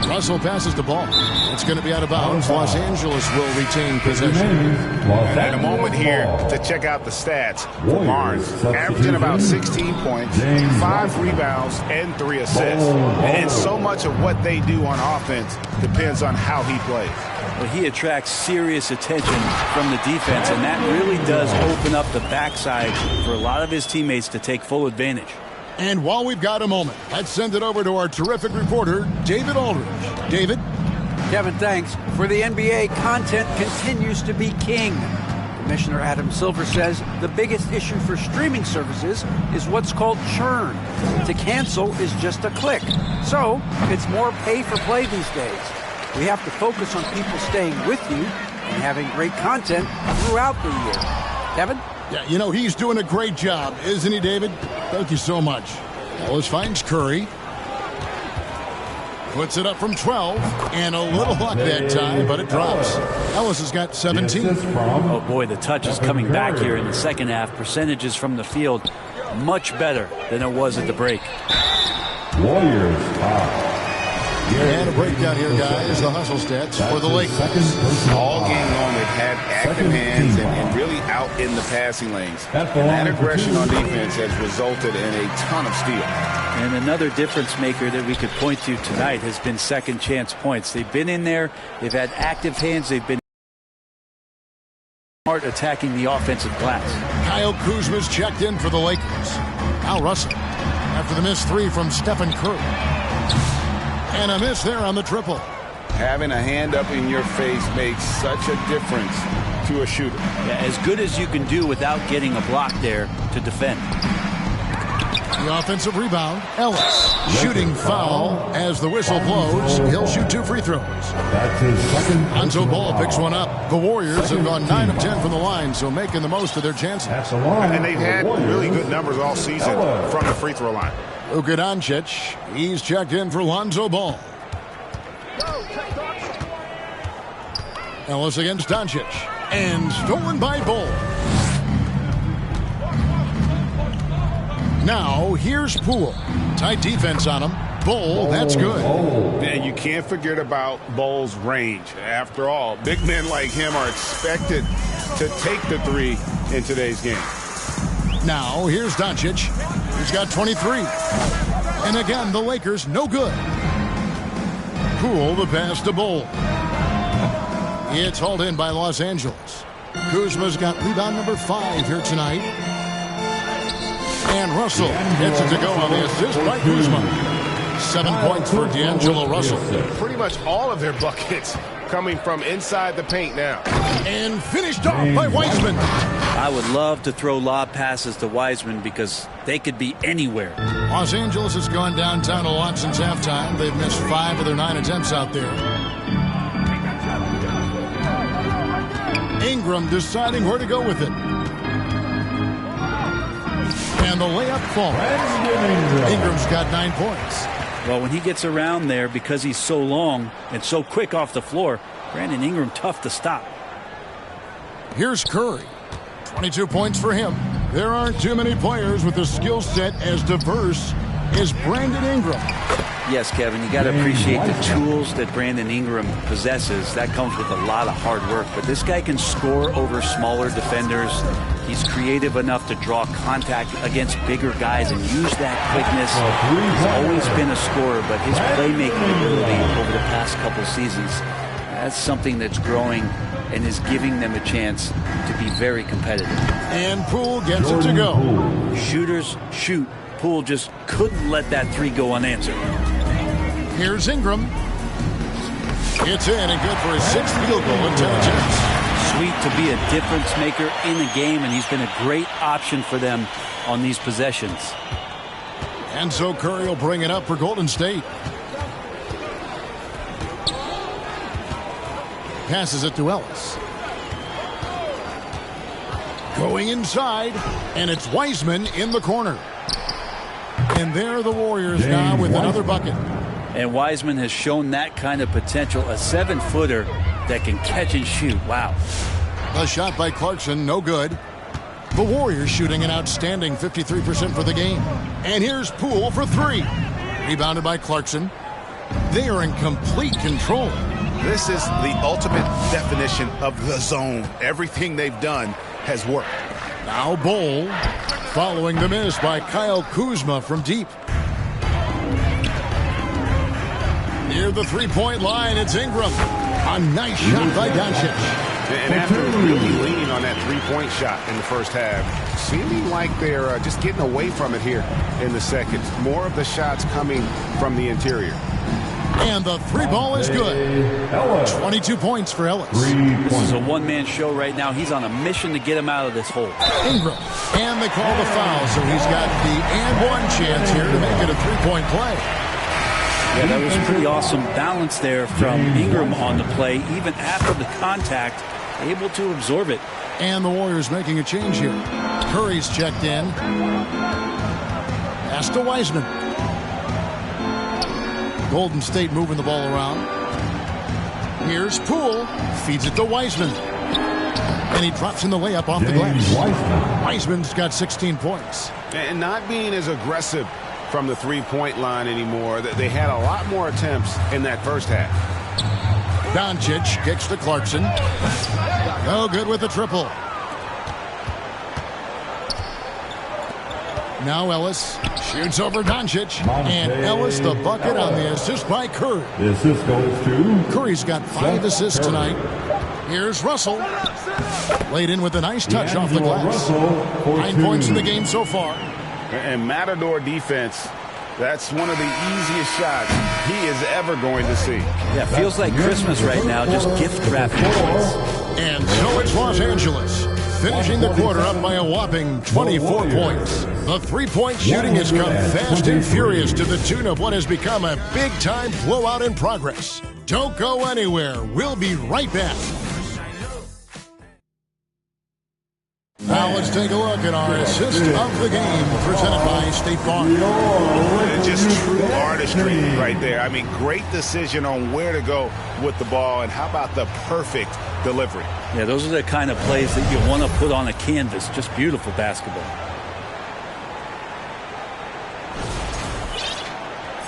Russell passes the ball. It's going to be out of bounds. Los Angeles will retain possession. And a moment here to check out the stats for Barnes. Averaging about 16 points, 5 rebounds, and 3 assists. And so much of what they do on offense depends on how he plays. Well, he attracts serious attention from the defense, and that really does open up the backside for a lot of his teammates to take full advantage. And while we've got a moment, let's send it over to our terrific reporter, David Aldridge. David? Kevin, thanks. For the NBA, content continues to be king. Commissioner Adam Silver says the biggest issue for streaming services is what's called churn. To cancel is just a click. So, it's more pay for play these days. We have to focus on people staying with you and having great content throughout the year. Kevin? Yeah, you know, he's doing a great job, isn't he, David? Thank you so much. Ellis finds Curry. Puts it up from 12. And a little luck that time, but it drops. Ellis has got 17. Oh, boy, the touch is coming back here in the second half. Percentages from the field much better than it was at the break. Warriors. And a breakdown here, guys. The hustle stats for the Lakers. All game long, they've had active hands and really out in the passing lanes. And that aggression on defense has resulted in a ton of steals. And another difference maker that we could point to tonight has been second chance points. They've been in there. They've had active hands. They've been smart attacking the offensive glass. Kyle Kuzma's checked in for the Lakers. Al Russell after the missed 3 from Stephen Curry. And a miss there on the triple. Having a hand up in your face makes such a difference to a shooter. Yeah, as good as you can do without getting a block there to defend. The offensive rebound. Ellis shooting foul as the whistle blows. He'll shoot 2 free throws. That's his second. Lonzo Ball picks one up. The Warriors have gone 9 of 10 from the line, so making the most of their chances. And they've had really good numbers all season from the free throw line. Luka Doncic, he's checked in for Lonzo Ball. Ellis against Doncic. And stolen by Bull. Now, here's Poole. Tight defense on him. Bull, that's good. And you can't forget about Bull's range. After all, big men like him are expected to take the three in today's game. Now, here's Doncic. He's got 23. And again, the Lakers, no good. Poole, the pass to Bull. It's hauled in by Los Angeles. Kuzma's got rebound number 5 here tonight. And Russell gets it to go on the assist by Kuzma. 7 points for D'Angelo Russell. Pretty much all of their buckets coming from inside the paint now. And finished off by Wiseman. I would love to throw lob passes to Wiseman because they could be anywhere. Los Angeles has gone downtown a lot since halftime. They've missed 5 of their 9 attempts out there. Ingram deciding where to go with it. And the layup falls. Ingram's got 9 points. Well, when he gets around there, because he's so long and so quick off the floor, Brandon Ingram tough to stop. Here's Curry. 22 points for him. There aren't too many players with a skill set as diverse as Brandon Ingram. Yes, Kevin, you got to appreciate the tools that Brandon Ingram possesses. That comes with a lot of hard work. But this guy can score over smaller defenders. He's creative enough to draw contact against bigger guys and use that quickness. He's always been a scorer, but his playmaking ability over the past couple seasons, that's something that's growing and is giving them a chance to be very competitive. And Poole gets it to go. Shooters shoot. Poole just couldn't let that three go unanswered. Here's Ingram. It's in and good for his 6th field goal in 10 attempts. Sweet to be a difference maker in the game, and he's been a great option for them on these possessions. And so Curry will bring it up for Golden State. Passes it to Ellis. Going inside, and it's Wiseman in the corner. And there are the Warriors now with another bucket. And Wiseman has shown that kind of potential, a 7-footer that can catch and shoot. Wow. A shot by Clarkson, no good. The Warriors shooting an outstanding 53% for the game. And here's Poole for 3. Rebounded by Clarkson. They are in complete control. This is the ultimate definition of the zone. Everything they've done has worked. Now Bull, following the miss by Kyle Kuzma from deep. Near the three-point line, it's Ingram. A nice shot by Doncic. And after really leaning on that three-point shot in the first half, seeming like they're just getting away from it here in the second. More of the shots coming from the interior. And the 3-ball is good. 22 points for Ellis. This is a one-man show right now. He's on a mission to get him out of this hole. Ingram. And they call the foul, so he's got the and-one chance here to make it a 3-point play. Yeah, that was pretty awesome balance there from Ingram on the play. Even after the contact, able to absorb it. And the Warriors making a change here. Curry's checked in. Pass to Wiseman. Golden State moving the ball around. Here's Poole. Feeds it to Wiseman. And he drops in the layup off the glass. Wiseman's got 16 points. And not being as aggressive from the three-point line anymore. They had a lot more attempts in that first half. Doncic kicks to Clarkson. No good with the triple. Now Ellis shoots over Doncic. And Ellis the bucket on the assist by Curry. The assist goes to Curry's got 5 assists tonight. Here's Russell. Laid in with a nice touch off the glass. 9 points in the game so far. And Matador defense, that's one of the easiest shots he is ever going to see. Yeah, feels like Christmas right now, just gift wrapping points. And so it's Los Angeles, finishing the quarter up by a whopping 24 points. The three-point shooting has come fast and furious to the tune of what has become a big-time blowout in progress. Don't go anywhere. We'll be right back. Now let's take a look at our assist of the game presented by State Farm. Just true artistry right there. I mean, great decision on where to go with the ball, and how about the perfect delivery? Yeah, those are the kind of plays that you want to put on a canvas. Just beautiful basketball.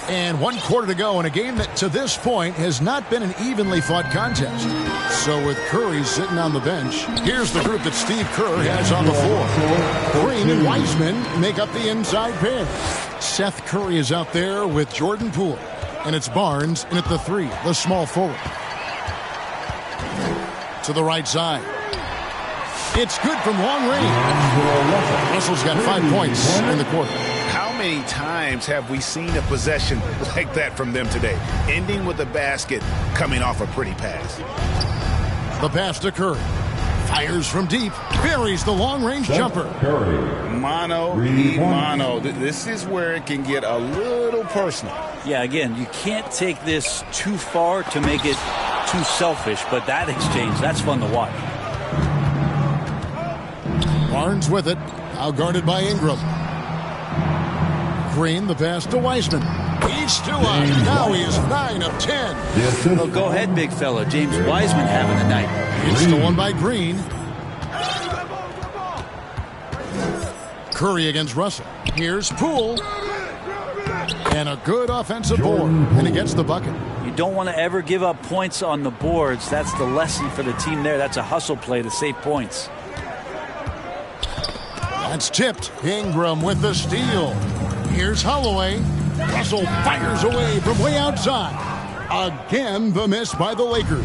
And 1 quarter to go in a game that to this point has not been an evenly fought contest. So with Curry sitting on the bench, here's the group that Steve Kerr has on the floor. Green and Wiseman make up the inside pair. Seth Curry is out there with Jordan Poole. And it's Barnes in at the 3, the small forward. To the right side. It's good from long range. Russell's got 5 points in the quarter. How many times have we seen a possession like that from them today, ending with a basket coming off a pretty pass? The pass to Curry. Fires from deep. Buries the long-range jumper. Mano y mano. This is where it can get a little personal. Yeah, again, you can't take this too far to make it too selfish, but that exchange, that's fun to watch. Barnes with it. Outguarded by Ingram. Green, the pass to Wiseman. He's still on. Now he is 9 of 10. Well, go ahead, big fella. James Wiseman having a night. It's stolen by Green. Curry against Russell. Here's Poole. And a good offensive board. And he gets the bucket. You don't want to ever give up points on the boards. That's the lesson for the team there. That's a hustle play to save points. That's tipped. Ingram with the steal. Here's Holloway. Russell fires away from way outside. Again, the miss by the Lakers.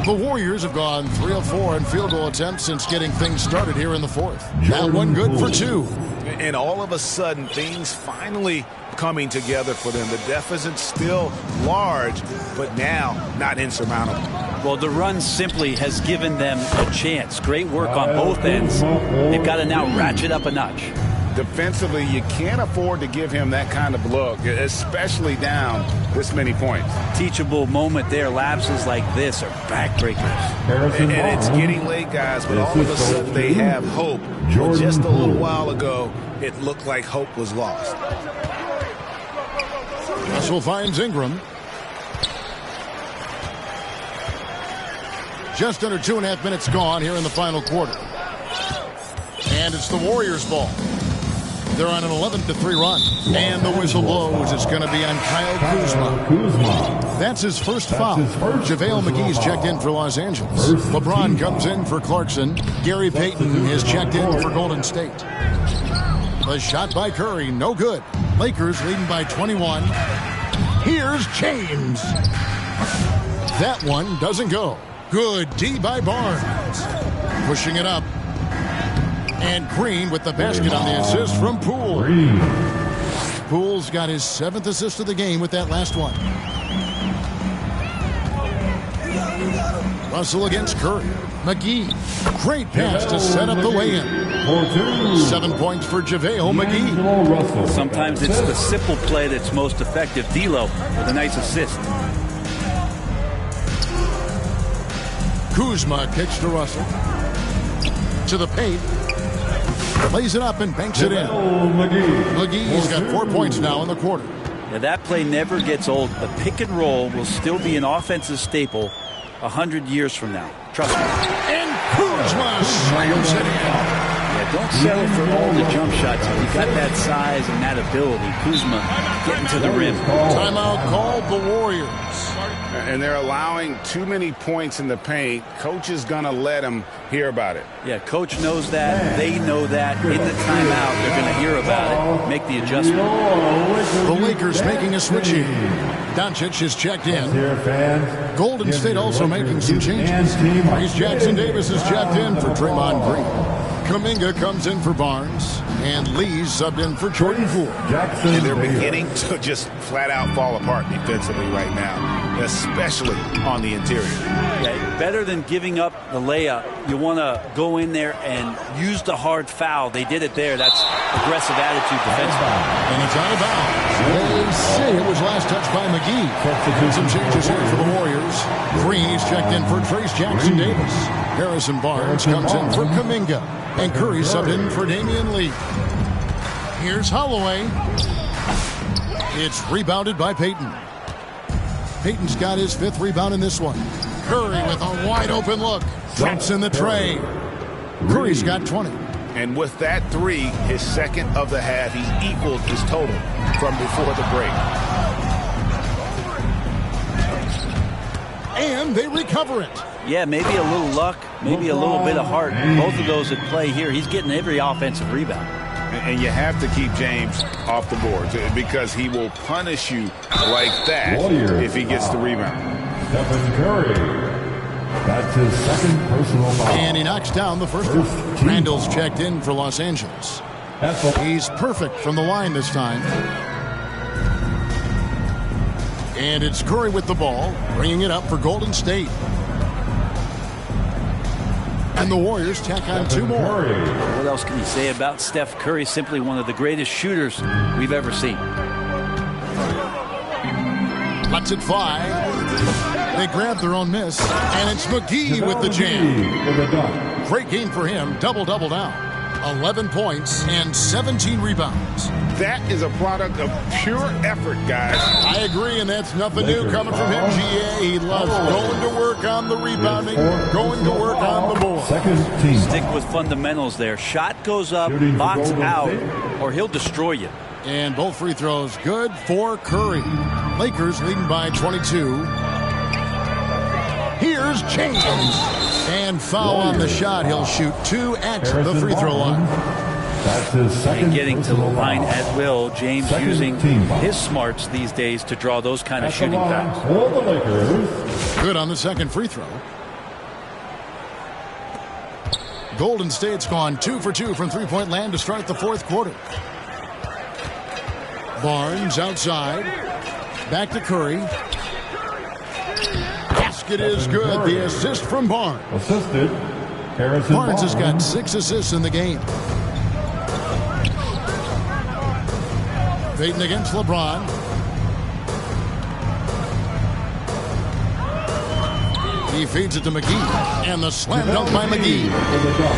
The Warriors have gone 3 of 4 in field goal attempts since getting things started here in the fourth. That one good for 2. And all of a sudden, things finally coming together for them. The deficit's still large, but now not insurmountable. Well, the run simply has given them a chance. Great work on both ends. They've got to now ratchet up a notch. Defensively, you can't afford to give him that kind of look, especially down this many points. Teachable moment there. Lapses like this are backbreakers. And it's getting late, guys, but all of a sudden they have hope. Just a little while ago, it looked like hope was lost. Russell finds Ingram. Just under 2.5 minutes gone here in the final quarter. And it's the Warriors' ball. They're on an 11-3 run. And the whistle blows. It's going to be on Kyle Kuzma. That's his first foul. JaVale McGee's checked in for Los Angeles. LeBron comes in for Clarkson. Gary Payton is checked in for Golden State. The shot by Curry, no good. Lakers leading by 21. Here's James. That one doesn't go. Good D by Barnes. Pushing it up. And Green with the basket on the assist from Poole. Poole's got his 7th assist of the game with that last one. Russell against Curry. McGee. Great pass to set up the weigh-in. 7 points for JaVale McGee. Sometimes it's the simple play that's most effective. D'Lo with a nice assist. Kuzma kicks to Russell. To the paint. Plays it up and banks it in. McGee's got 4 points now in the quarter. Yeah, that play never gets old. The pick and roll will still be an offensive staple 100 years from now. Trust me. And Kuzma slams it in. Yeah, don't settle for all the jump shots. If you got that size and that ability, Kuzma getting to the rim. Timeout called the Warriors. And they're allowing too many points in the paint. Coach is going to let them hear about it. Yeah, coach knows that. They know that. In the timeout, they're going to hear about it, make the adjustment. The Lakers making a switch here. Doncic is checked in. Golden State also making some changes. Reese Jackson-Davis is checked in for Draymond Green. Kuminga comes in for Barnes. And Lee's subbed in for Jordan Poole. And they're beginning to just flat out fall apart defensively right now, especially on the interior. Yeah, better than giving up the layup, you want to go in there and use the hard foul. They did it there. That's aggressive attitude defensively. And it's out of bounds. They say it was last touched by McGee. Some changes here for the Warriors. Green is checked in for Trace Jackson-Davis. Harrison Barnes comes in for Kuminga. And Curry subbed in for Damian Lee. Here's Holloway. It's rebounded by Payton. Payton's got his 5th rebound in this one. Curry with a wide open look. Drops in the tray. Curry's got 20. And with that 3, his 2nd of the half, he equaled his total from before the break. And they recover it. Yeah, maybe a little luck, maybe a little bit of heart. Both of those at play here. He's getting every offensive rebound. And you have to keep James off the board because he will punish you like that if he gets the rebound. Stephen Curry. That's his 2nd personal foul. And he knocks down the first one. Randall's checked in for Los Angeles. He's perfect from the line this time. And it's Curry with the ball, bringing it up for Golden State. And the Warriors tack on 2 more. What else can you say about Steph Curry? Simply one of the greatest shooters we've ever seen. Lets it fly. They grab their own miss. And it's McGee with the jam. Great game for him. Double-double now. 11 points and 17 rebounds. That is a product of pure effort, guys. I agree, and that's nothing new coming from him, GA. He loves going to work on the rebounding, going to work on the board. Stick with fundamentals there. Shot goes up, box out, or he'll destroy you. And both free throws good for Curry. Lakers leading by 22. Here's James. And foul on the shot. He'll shoot 2 at the free throw line. That's his 2nd. And getting to the line at will. James using his smarts these days to draw those kind of shooting fouls. For the Lakers. Good on the 2nd free throw. Golden State's gone 2 for 2 from three-point land to start the 4th quarter. Barnes outside. Back to Curry. Basket is good. The assist from Barnes. Assisted. Harrison Barnes has got 6 assists in the game. Payton against LeBron. He feeds it to McGee. And the slam dunk by McGee.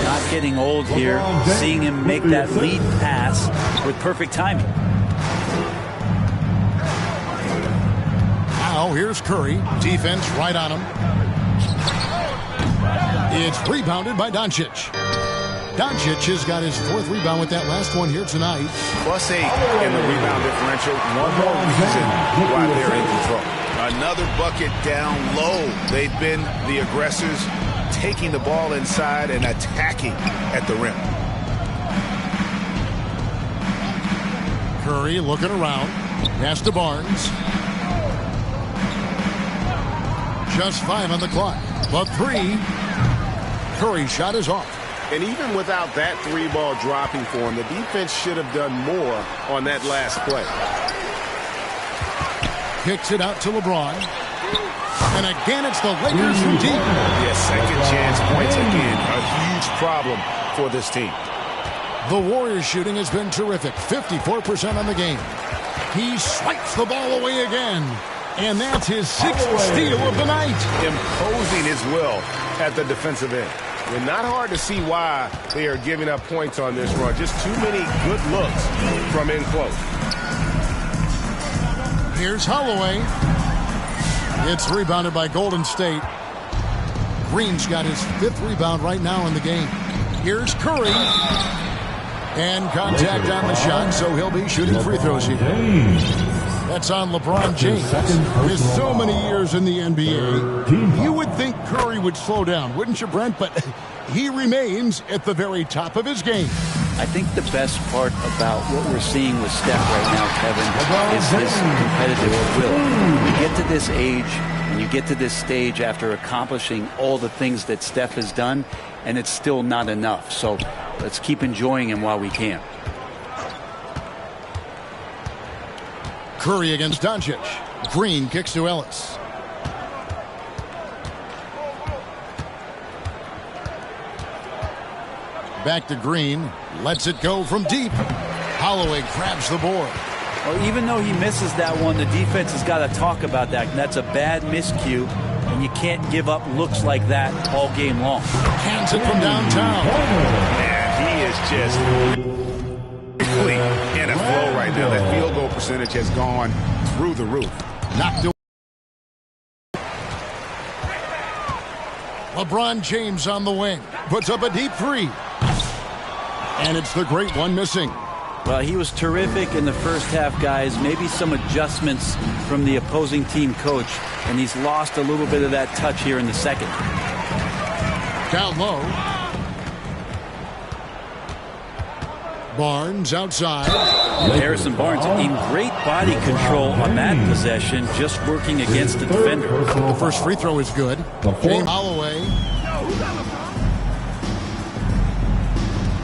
Not getting old here. Seeing him make that lead pass with perfect timing. Now here's Curry. Defense right on him. It's rebounded by Doncic. Doncic has got his 4th rebound with that last one here tonight. +8 in the rebound differential. One more reason why they're in control. Another bucket down low. They've been the aggressors, taking the ball inside and attacking at the rim. Curry looking around. Pass to Barnes. Just 5 on the clock. But 3. Curry's shot is off. And even without that 3-ball dropping for him, the defense should have done more on that last play. Kicks it out to LeBron. And again, it's the Lakers from deep. Yeah, 2nd chance points again. A huge problem for this team. The Warriors shooting has been terrific. 54% on the game. He swipes the ball away again. And that's his 6th steal of the night. Imposing his will at the defensive end. And not hard to see why they are giving up points on this run. Just too many good looks from in close. Here's Holloway. It's rebounded by Golden State. Green's got his 5th rebound right now in the game. Here's Curry. And contact on the shot, so he'll be shooting free throws here. That's on LeBron James. With so many years in the NBA, you would think Curry would slow down, wouldn't you, Brent? But he remains at the very top of his game. I think the best part about what we're seeing with Steph right now, Kevin, is his competitive will. When you get to this age, and you get to this stage after accomplishing all the things that Steph has done, and it's still not enough. So let's keep enjoying him while we can. Curry against Doncic. Green kicks to Ellis. Back to Green. Lets it go from deep. Holloway grabs the board. Well, even though he misses that one, the defense has got to talk about that. And that's a bad miscue. And you can't give up looks like that all game long. Hands it from downtown. And just really in a flow right now. That field goal percentage has gone through the roof. Knocked away. LeBron James on the wing. Puts up a deep three. And it's the great one missing. Well, he was terrific in the first half, guys. Maybe some adjustments from the opposing team coach, and he's lost a little bit of that touch here in the second. Down low. Barnes outside. Harrison Barnes in great body control on that possession, just working against the defender. The first free throw is good. James Holloway.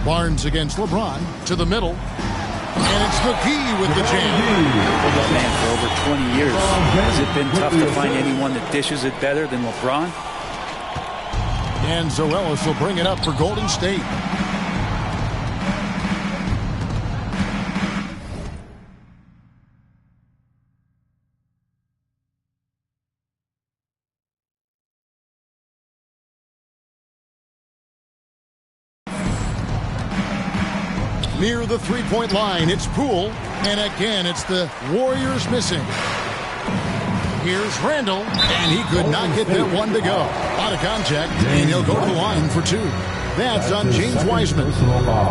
Barnes against LeBron to the middle. And it's McGee with the jam. Man, for over 20 years, has it been tough to find anyone that dishes it better than LeBron? And Zoelis will bring it up for Golden State. Near the three-point line, it's Poole. And again, it's the Warriors missing. Here's Randall, and he could not get that one to go. Out of contact, and he'll go to the line for two. That's on James Wiseman.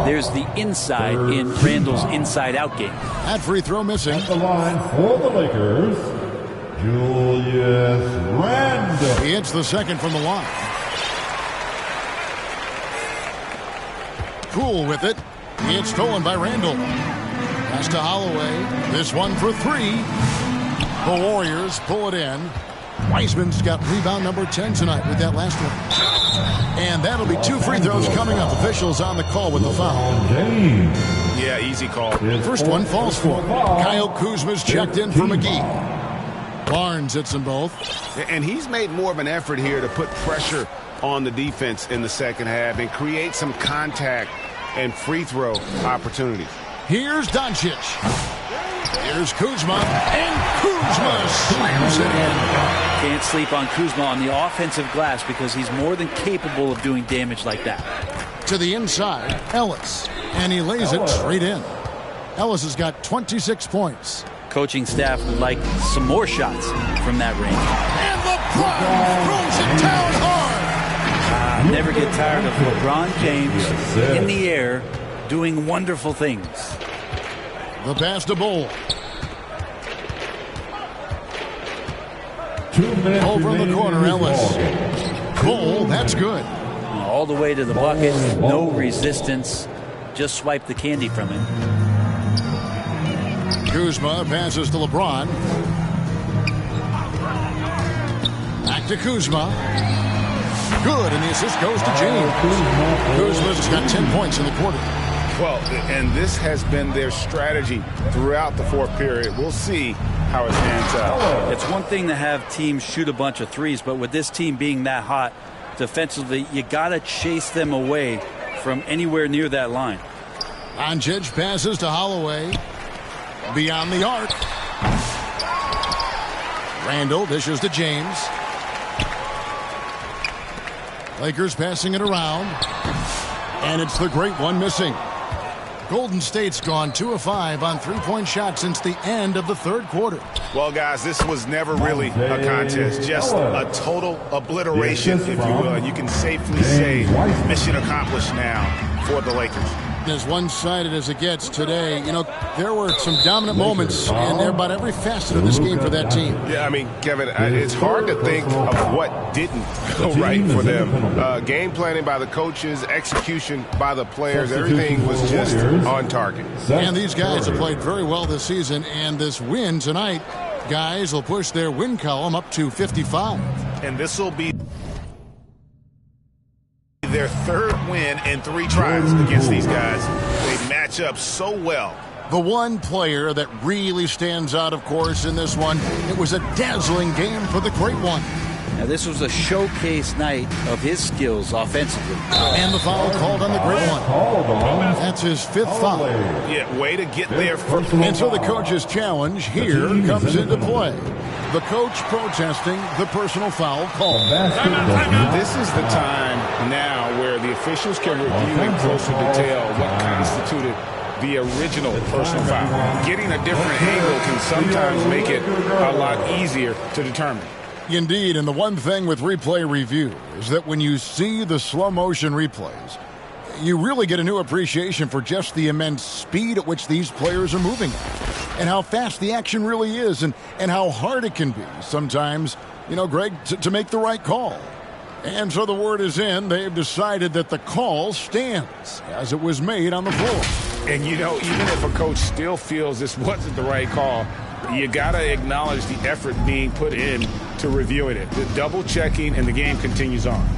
There's the inside in Randall's inside-out game. That free throw missing. At the line for the Lakers, Julius Randle. He hits the second from the line. Poole with it. He gets stolen by Randall. Pass to Holloway. This one for three. The Warriors pull it in. Wiseman's got rebound number 10 tonight with that last one. And that'll be two free throws coming up. Officials on the call with the foul. Yeah, easy call. First one falls for Kyle Kuzma's checked in for McGee. Barnes hits them both. And he's made more of an effort here to put pressure on the defense in the second half and create some contact and free throw opportunities. Here's Doncic. Here's Kuzma. And Kuzma slams it in. Can't sleep on Kuzma on the offensive glass because he's more than capable of doing damage like that. To the inside, Ellis. And he lays it straight in. Ellis has got 26 points. Coaching staff would like some more shots from that range. And LeBron throws it down hard. Never get tired of LeBron James in the air doing wonderful things. The pass to Bull. Over in the corner, Ellis. Bull, that's good. All the way to the bucket, no resistance. Just swipe the candy from him. Kuzma passes to LeBron. Back to Kuzma. Good, and the assist goes to James. Kuzma's got 10 points in the quarter. Well, and this has been their strategy throughout the fourth period. We'll see how it pans out. It's one thing to have teams shoot a bunch of threes, but with this team being that hot defensively, you got to chase them away from anywhere near that line. Doncic passes to Holloway. Beyond the arc. Randall dishes to James. Lakers passing it around. And it's the great one missing. Golden State's gone 2 of 5 on three-point shots since the end of the third quarter. Well, guys, this was never really a contest. Just a total obliteration, if you will. And you can safely say mission accomplished now for the Lakers. As one-sided as it gets today, you know, there were some dominant moments in about every facet of this game for that team. Yeah, I mean, Kevin, it's hard to think of what didn't go right for them. Game planning by the coaches, execution by the players, everything was just on target. And these guys have played very well this season, and this win tonight, guys, will push their win column up to 55. And this will be their third win in 3 tries against these guys. They match up so well. The one player that really stands out, of course, in this one, it was a dazzling game for the great one. Now, this was a showcase night of his skills offensively. And the foul called on the great one. That's his 5th foul. Yeah, way to get there first. And so the coach's challenge here comes into play. The coach protesting the personal foul call. This is the time now where the officials can review in closer detail what constituted the original personal foul. Getting a different angle can sometimes make it a lot easier to determine. Indeed, and the one thing with replay review is that when you see the slow motion replays, you really get a new appreciation for just the immense speed at which these players are moving at, and how fast the action really is, and how hard it can be sometimes, Greg, to make the right call. And so the word is in. They've decided that the call stands as it was made on the floor. And, even if a coach still feels this wasn't the right call, you got to acknowledge the effort being put in to reviewing it. The double checking, and the game continues on.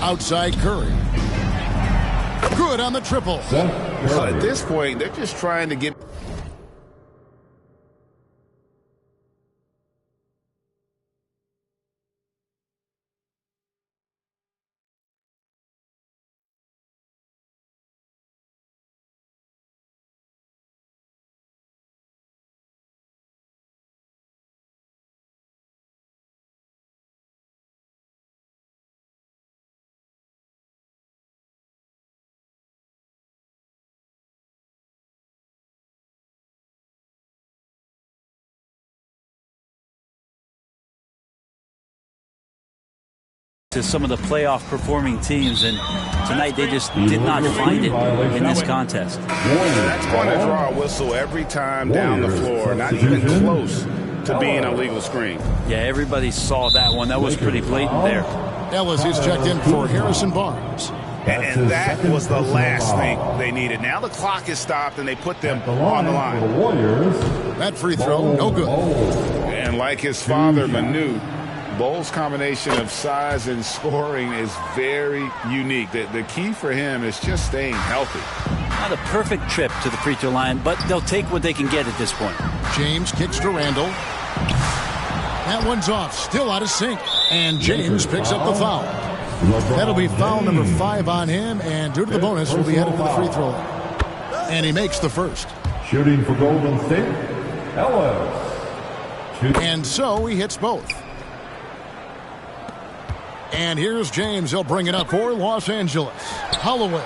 Outside Curry. Good on the triple. Well, at this point, they're just trying to get... to some of the playoff performing teams, and tonight they just did not find it in this contest. That's going to draw a whistle every time down the floor, not even close to being a legal screen. Yeah, everybody saw that one. That was pretty blatant there. Ellis is checked in for Harrison Barnes. And that was the last thing they needed. Now the clock is stopped, and they put them on the line. That free throw, no good. And like his father, Manu, Bowles' combination of size and scoring is very unique. The key for him is just staying healthy. Not a perfect trip to the free throw line, but they'll take what they can get at this point. James kicks to Randall. That one's off, still out of sync. And James picks up the foul. That'll be foul number 5 on him, and due to the bonus, will be headed for the free throw line. And he makes the first. Shooting for Golden State, Ellis. And so he hits both. And here's James. He'll bring it up for Los Angeles. Holloway.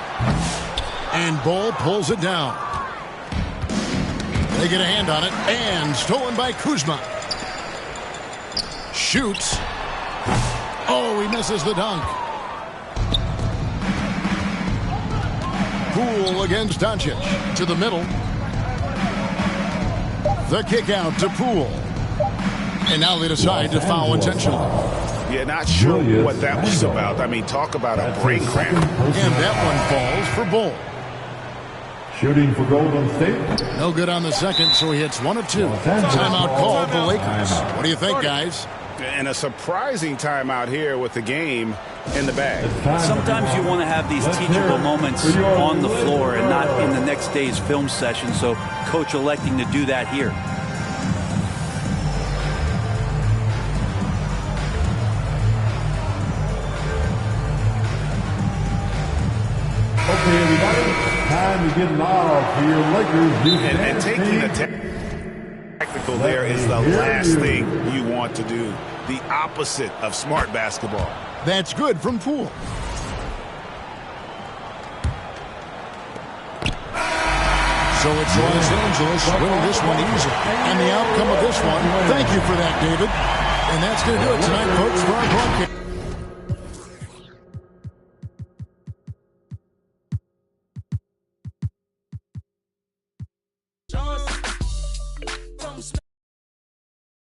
And Bull pulls it down. They get a hand on it. And stolen by Kuzma. Shoots. Oh, he misses the dunk. Poole against Doncic. To the middle. The kick out to Poole. And now they decide to foul intentionally. Yeah, not sure what that was about. I mean, talk about a brain cramp. And that one falls for Bull. Shooting for Golden State. No good on the second, so he hits 1 of 2. Timeout called the Lakers. What do you think, guys? And a surprising timeout here with the game in the bag. Sometimes you want to have these teachable moments on the floor and not in the next day's film session, so coach electing to do that here. Okay, everybody, time to get loud for your Lakers. And taking the tactical there is the last thing you want to do. The opposite of smart basketball. That's good from Poole. So it's Los Angeles winning this one easy. And the outcome of this one, thank you for that, David. And that's going to do it tonight, folks.